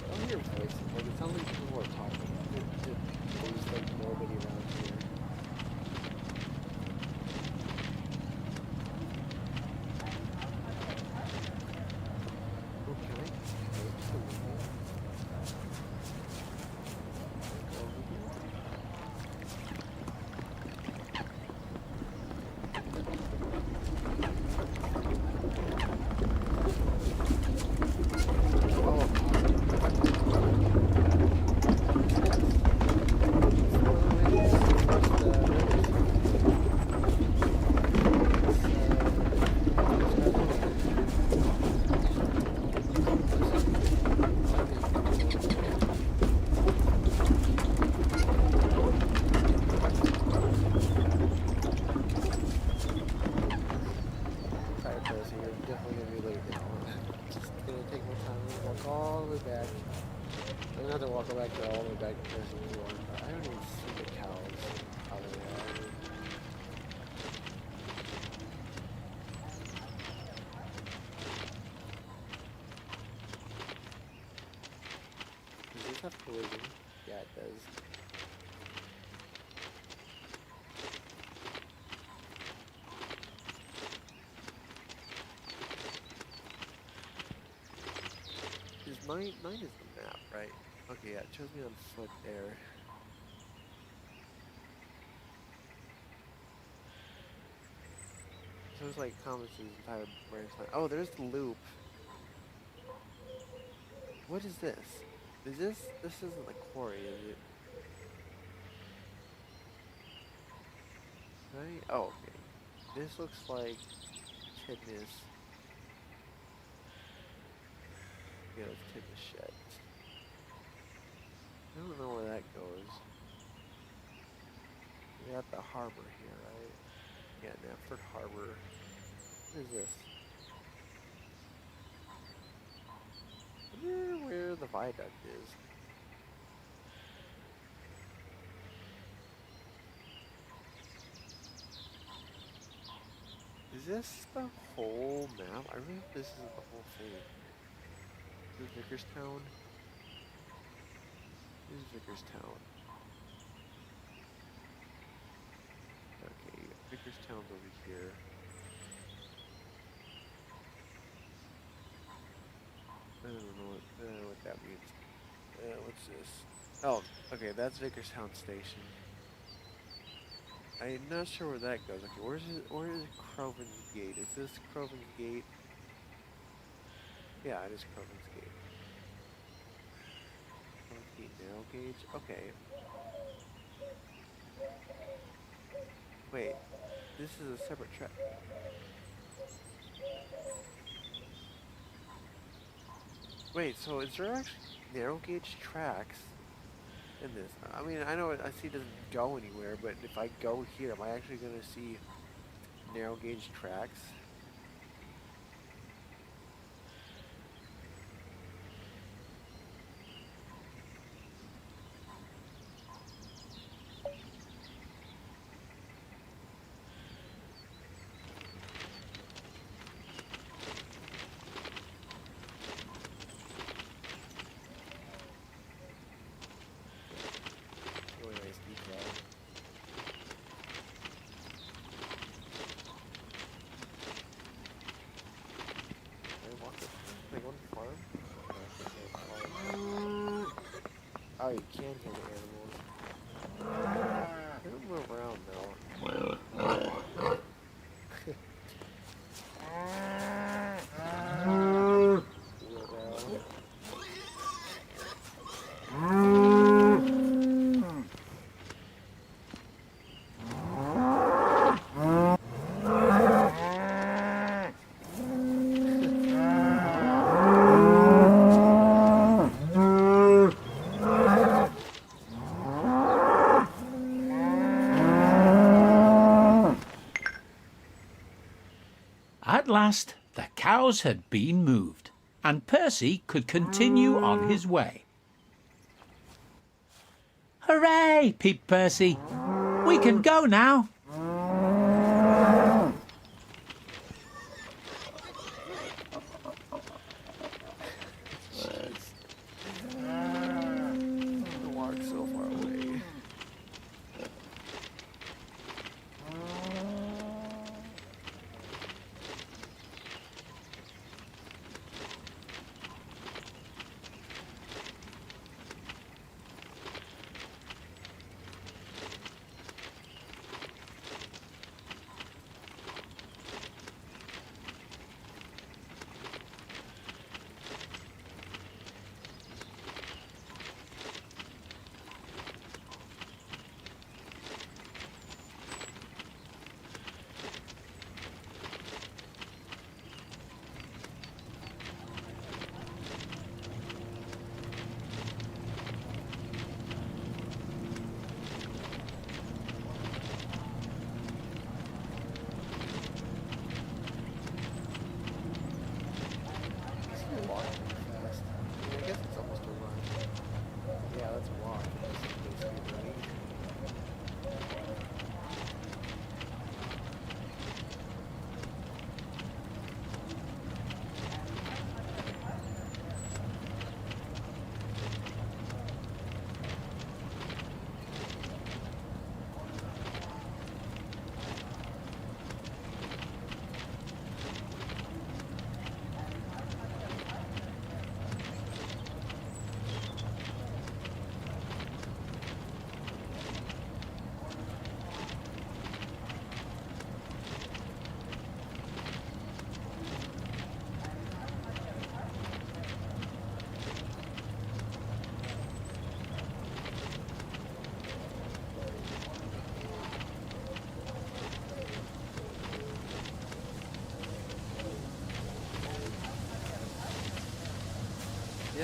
I hear voices, like it sounds like people are talking. There's like nobody around here. All the way back. I'm gonna have to walk back all the way back to Jersey, New York. I don't even see the cows out of there. Does this have collision? Yeah, it does. nine is the map, right? Okay, yeah, it shows me on foot there. So it's like Thomas's entire branch line. Oh, there's the loop. What is this? This isn't the quarry, is it? Right? Oh, okay. This looks like Tidmus. Yeah, it's Tidmus Sheds. I don't know where that goes. We got the harbor here, right? Yeah, Knapford Harbor. What is this? I wonder where the viaduct is. Is this the whole map? I wonder if this is the whole thing. Is this Vickerstown? This is Vickerstown. Okay, Vickerstown's over here. I don't know what that means. What's this? Oh, okay, that's Vickerstown Station. I'm not sure where that goes. Okay, where is Croven's Gate? Is this Croven's Gate? Yeah, it is Croven's Gate. Croven's Gate narrow gauge? Okay. Wait, this is a separate track. Wait, so is there actually narrow gauge tracks in this? I mean, I know I see it doesn't go anywhere, but if I go here, am I actually going to see narrow gauge tracks? Really nice detail. Can I walk up? Like one farm? Oh, you can hear the animals. They don't move around though. Weirdo. At last, the cows had been moved, and Percy could continue on his way. Hooray! peeped Percy. We can go now. The water's so far away.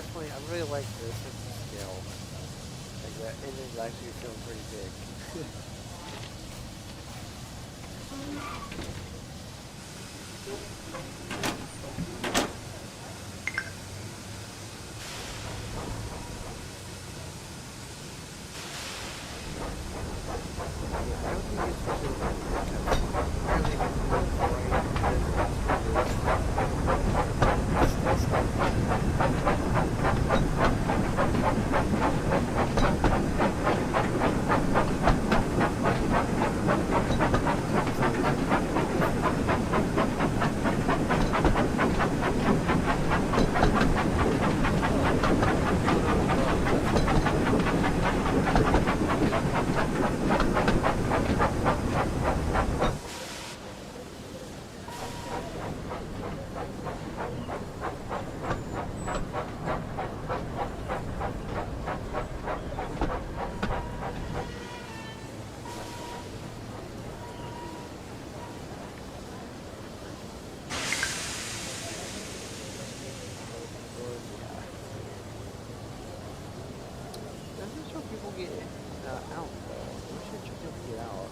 definitely, I really like this scale. Like that, it is actually feeling pretty big. Yeah, I don't think it's really apparently it's really bright I'm sure people get out though. I'm sure people get out.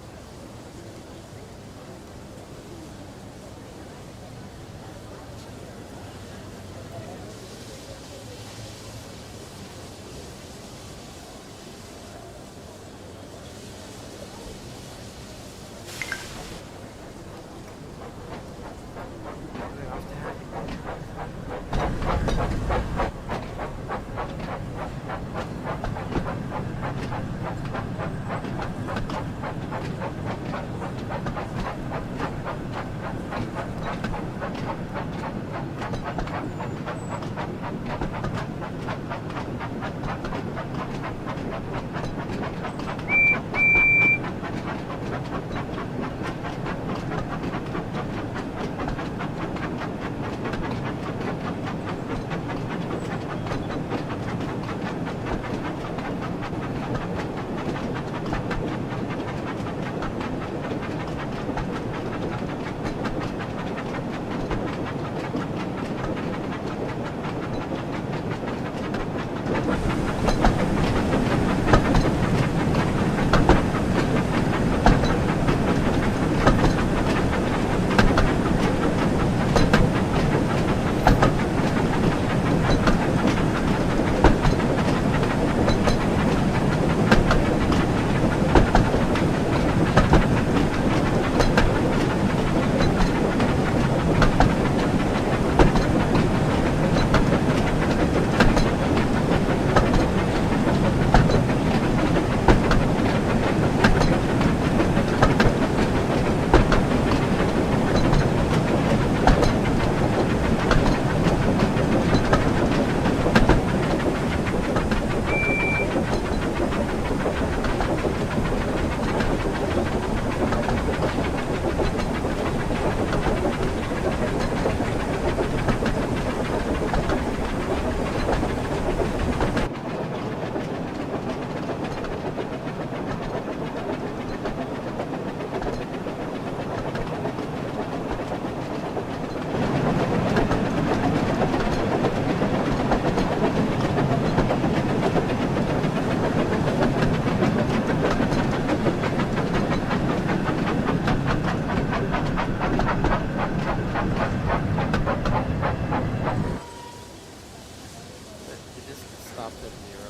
Stopped at 0,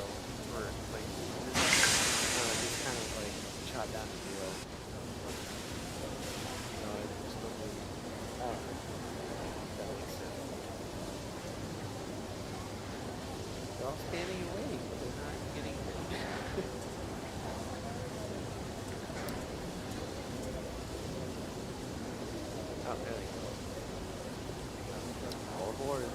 or like just kind of like shot down to 0. It just don't really, I don't know. If that makes sense. They're all standing away, but they're not getting hit. Oh, there they go. All aboard.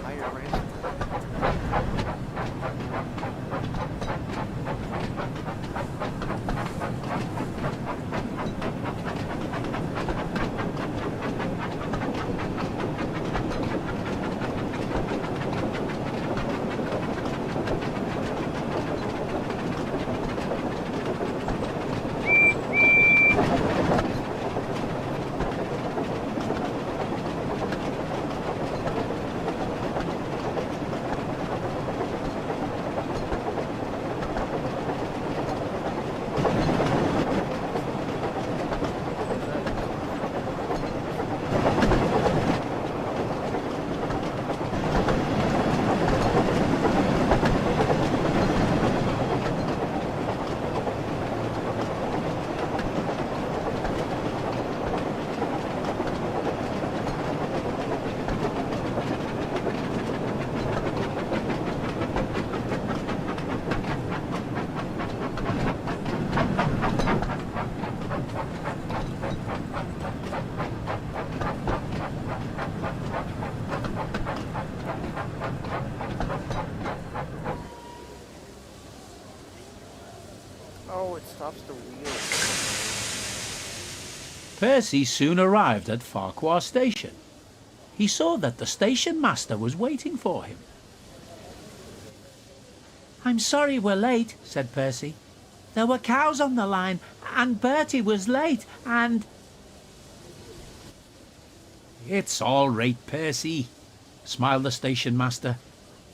Higher ransom. Oh, it stops the wheel. Percy soon arrived at Farquhar Station. He saw that the station master was waiting for him. "I'm sorry we're late," said Percy. "There were cows on the line, and Bertie was late, and—" "It's all right, Percy," smiled the station master.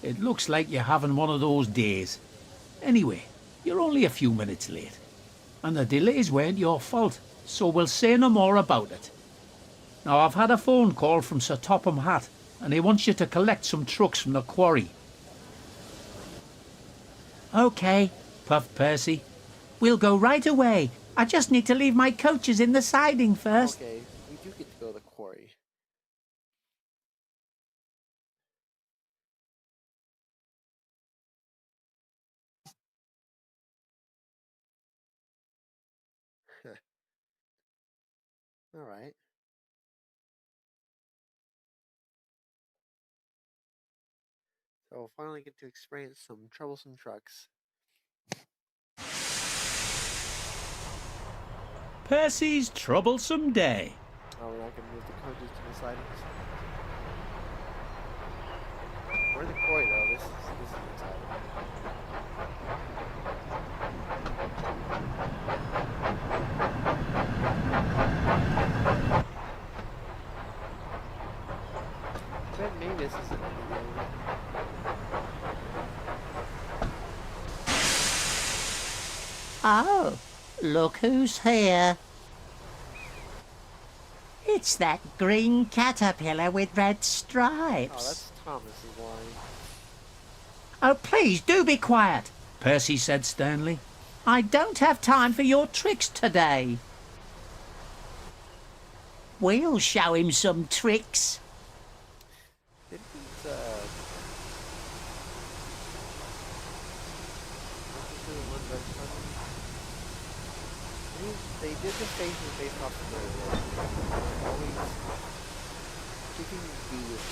"It looks like you're having one of those days. Anyway, you're only a few minutes late, and the delays weren't your fault, so we'll say no more about it. Now, I've had a phone call from Sir Topham Hatt, and he wants you to collect some trucks from the quarry." "OK," puffed Percy. "We'll go right away. I just need to leave my coaches in the siding first." Okay, we do get to go to the quarry. All right. So we'll finally get to experience some troublesome trucks. Percy's troublesome day. Oh, we're not going to move the coaches to the sidings. We're in the quarry though. This is exciting. But maybe this isn't anything. Oh, look who's here. It's that green caterpillar with red Oh, stripes. that's Thomas's line. Oh, please do be quiet, Percy said sternly. I don't have time for your tricks today. We'll show him some tricks. Didn't they did the faces based off of their work. Always keeping B with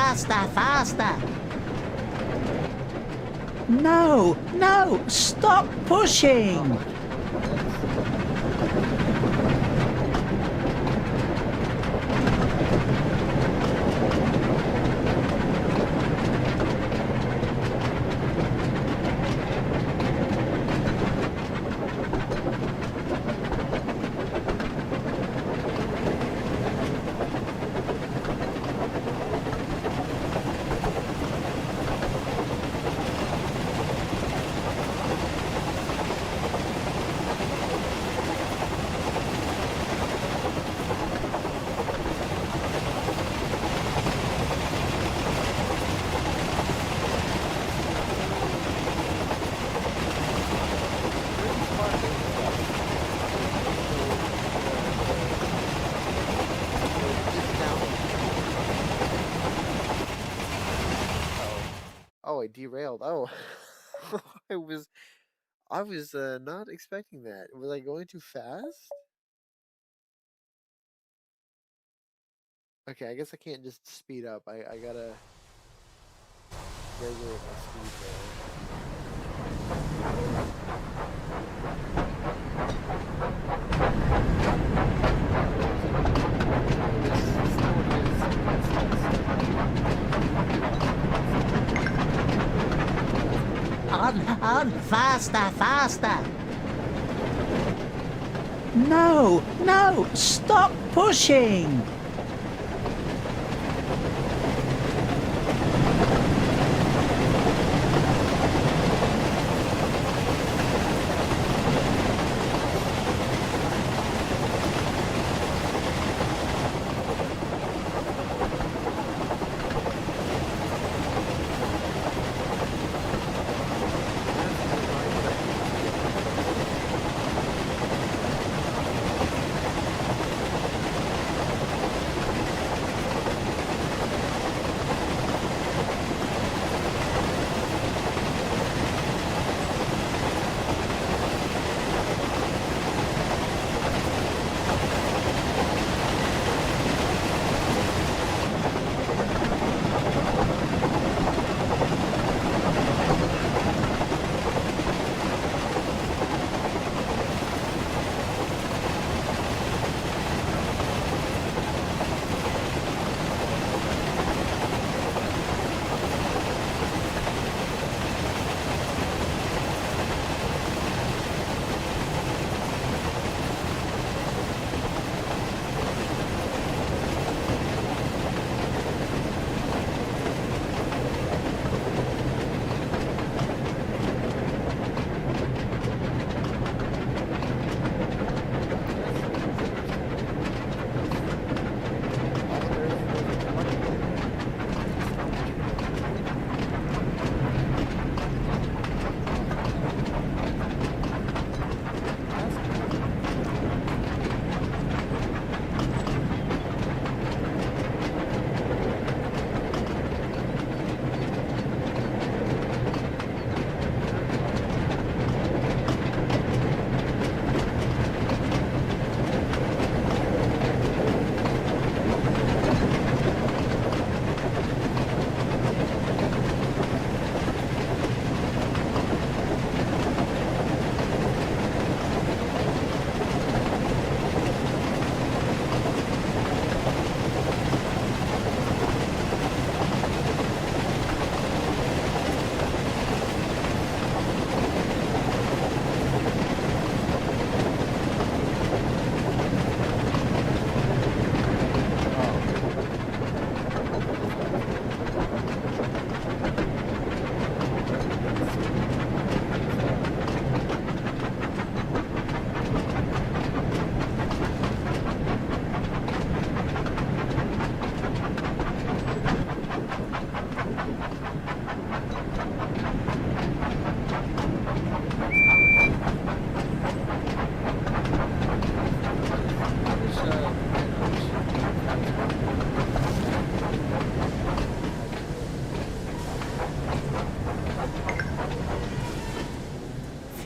faster, faster. No, no, stop pushing! Oh, I derailed. Oh, I was not expecting that. Was I going too fast? Okay, I guess I can't just speed up. I gotta regulate my speed there. On, faster, faster. No, no, stop pushing!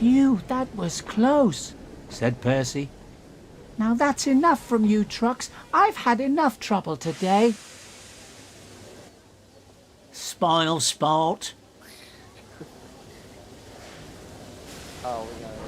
Phew, that was close, said Percy. Now that's enough from you trucks. I've had enough trouble today. spoil sport. Oh, we got it.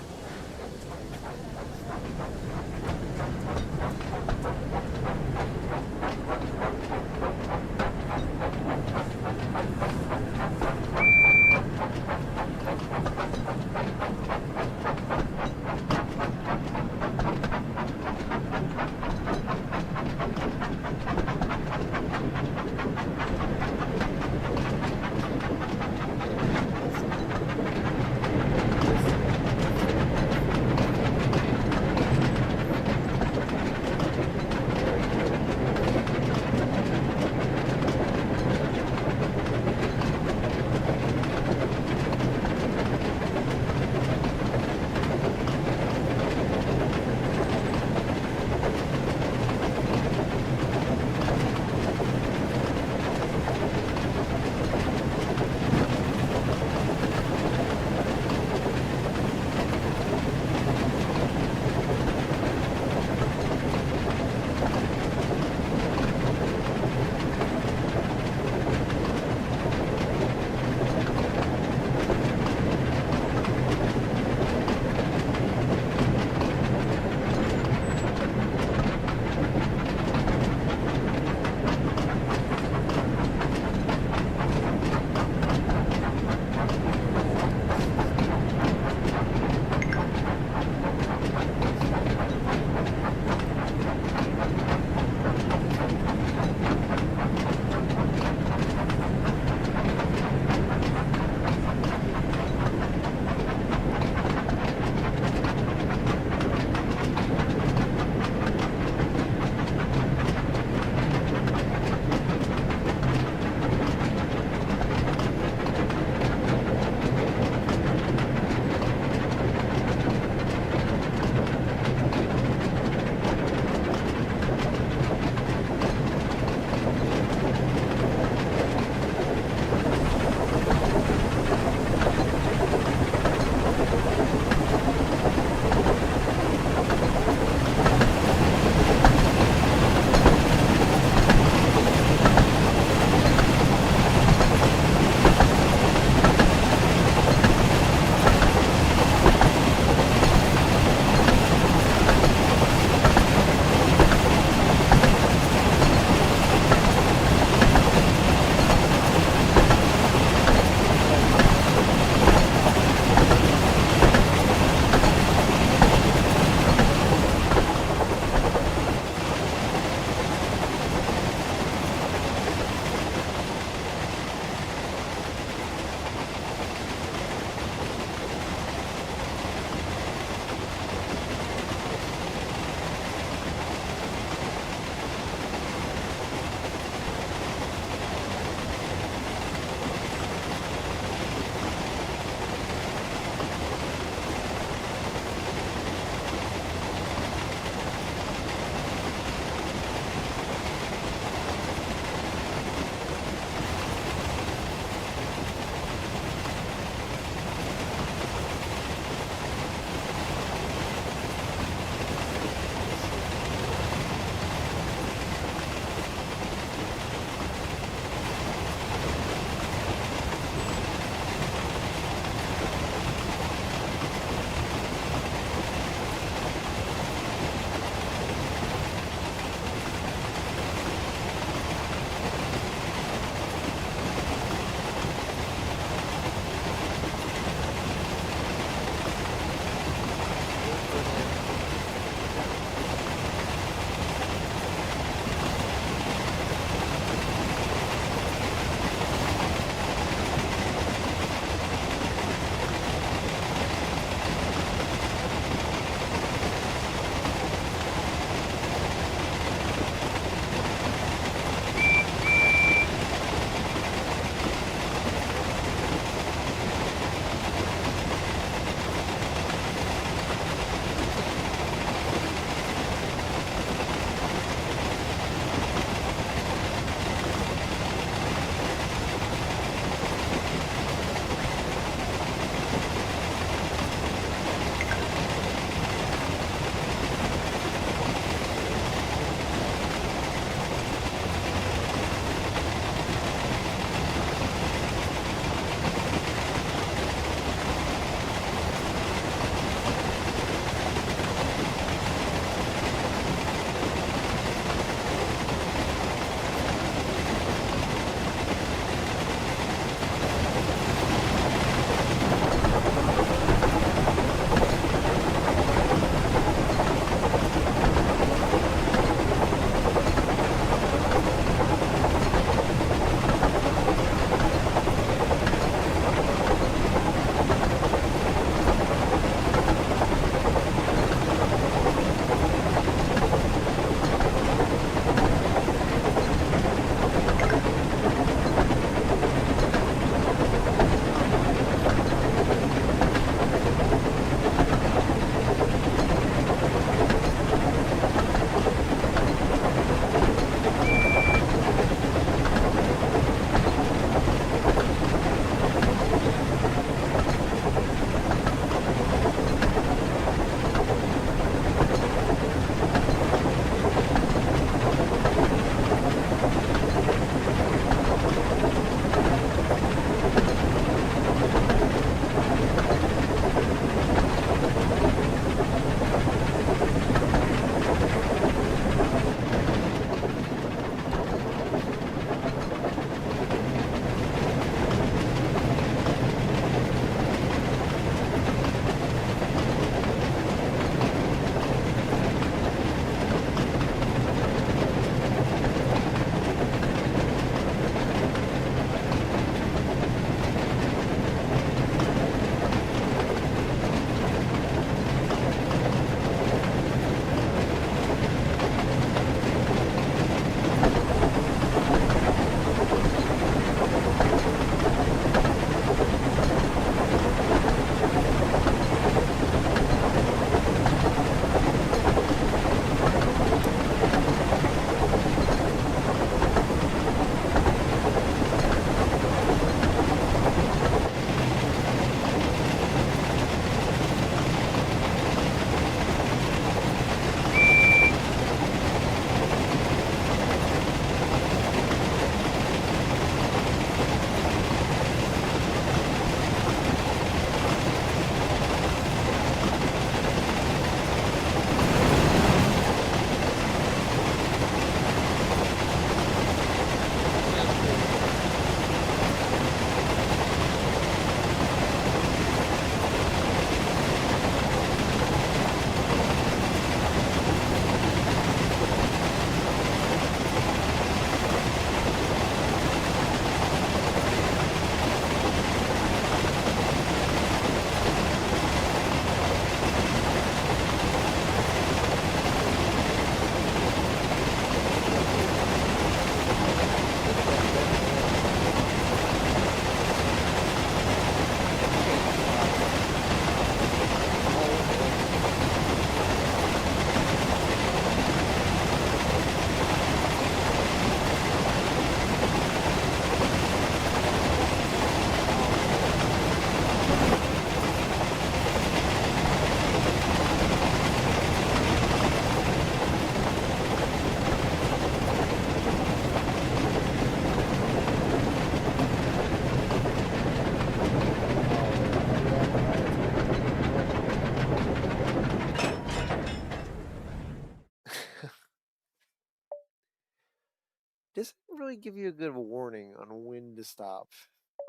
doesn't really give you a good of a warning on when to stop.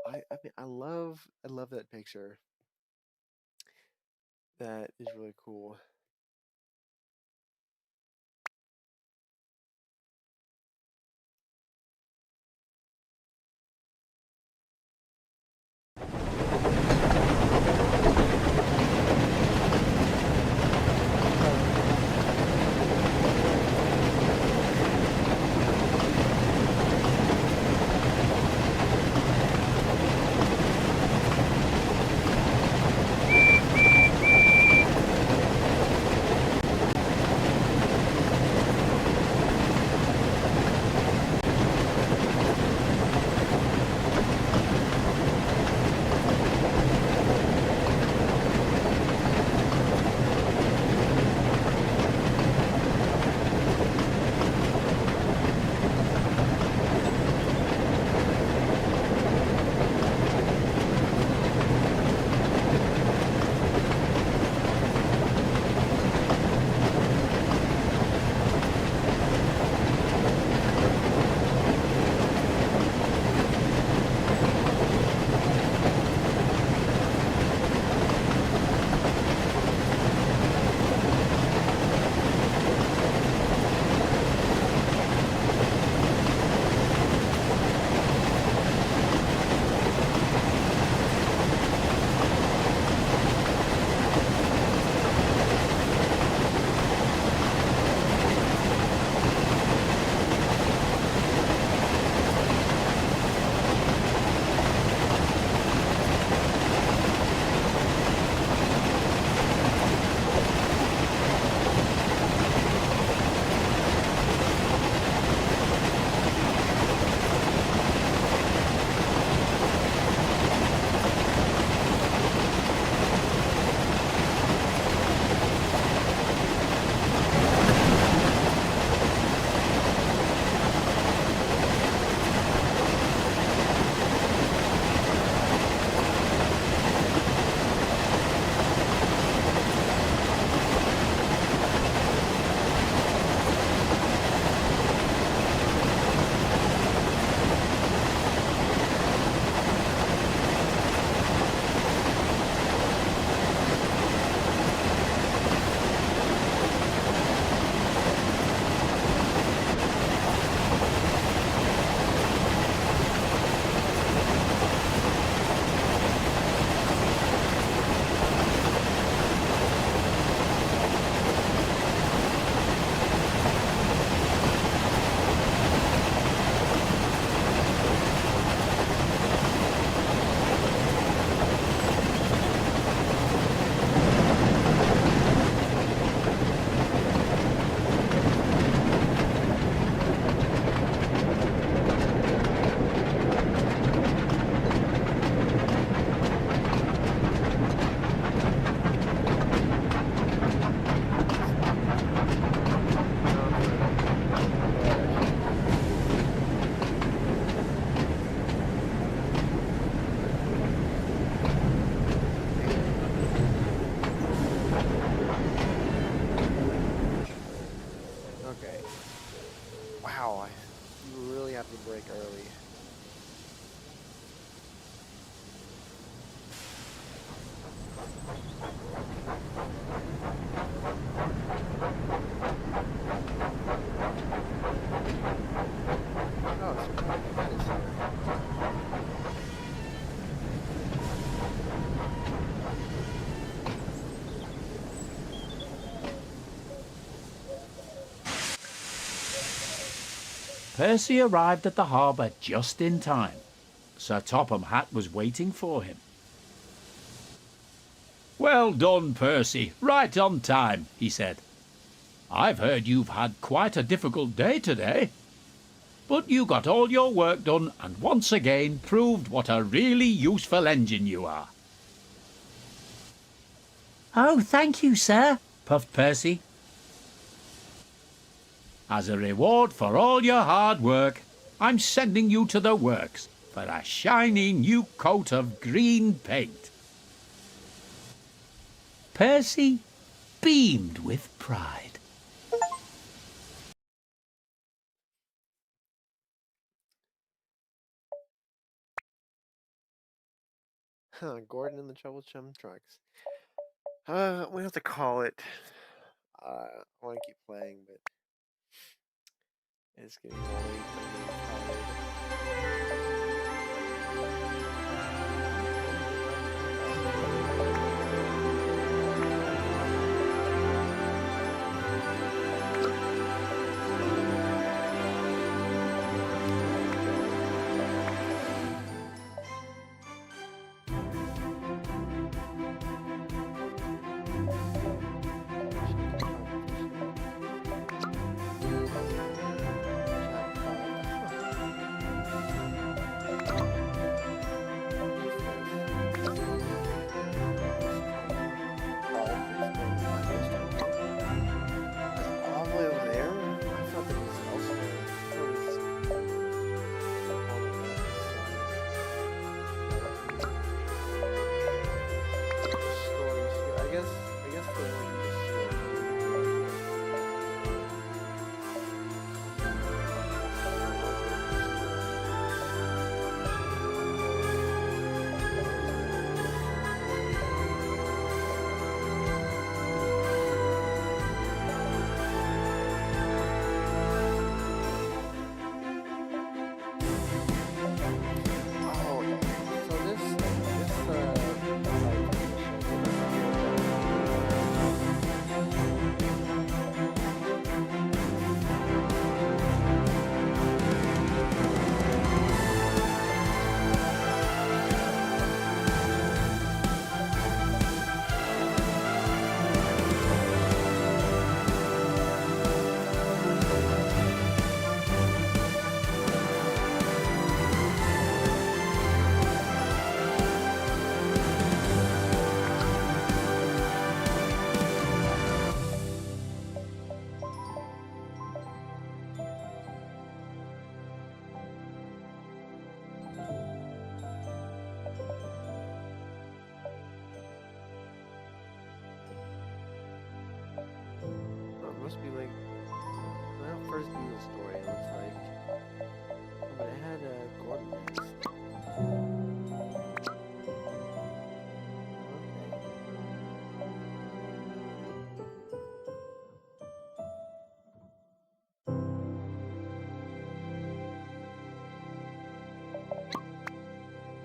I mean, I love that picture. That is really cool. Okay. Wow, you really have to brake early. Oh, so that is here. Percy arrived at the harbour just in time. Sir Topham Hatt was waiting for him. "Well done, Percy, right on time," he said. "I've heard you've had quite a difficult day today. But you got all your work done and once again proved what a really useful engine you are." Oh, thank you, sir, puffed Percy. "As a reward for all your hard work, I'm sending you to the works for a shiny new coat of green paint." Percy beamed with pride. Gordon and the Trouble Chum Trucks. We have to call it. I want to keep playing, but it's getting late. I'm getting all the way over there? I thought that was elsewhere. I thought it was on the stories here. I guess the must be like the first Beatles story, it looks like. But it had a Gordon nest.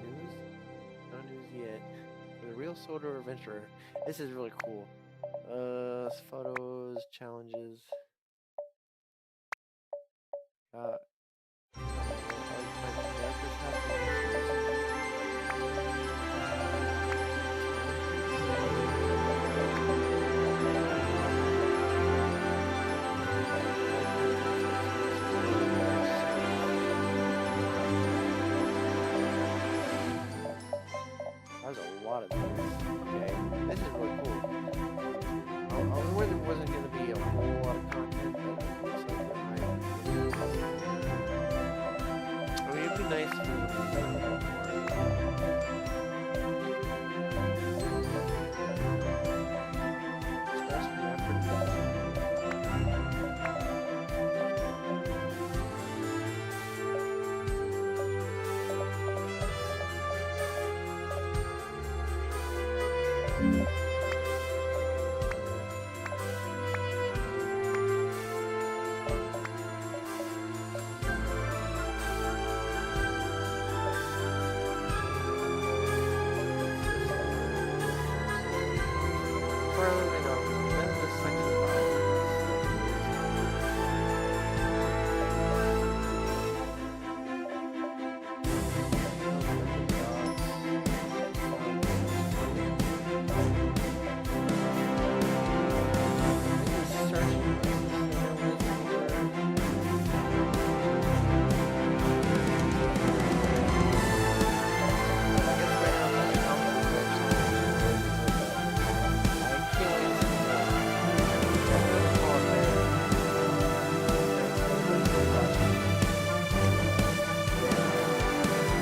News? No news yet. The real Sodor adventurer. This is really cool. Photos, challenges. That was a lot of things. Okay, this is really cool. I was worried there wasn't going to be a whole lot of content, but it looks like there might be. I mean, it'd be nice for especially after well, you know.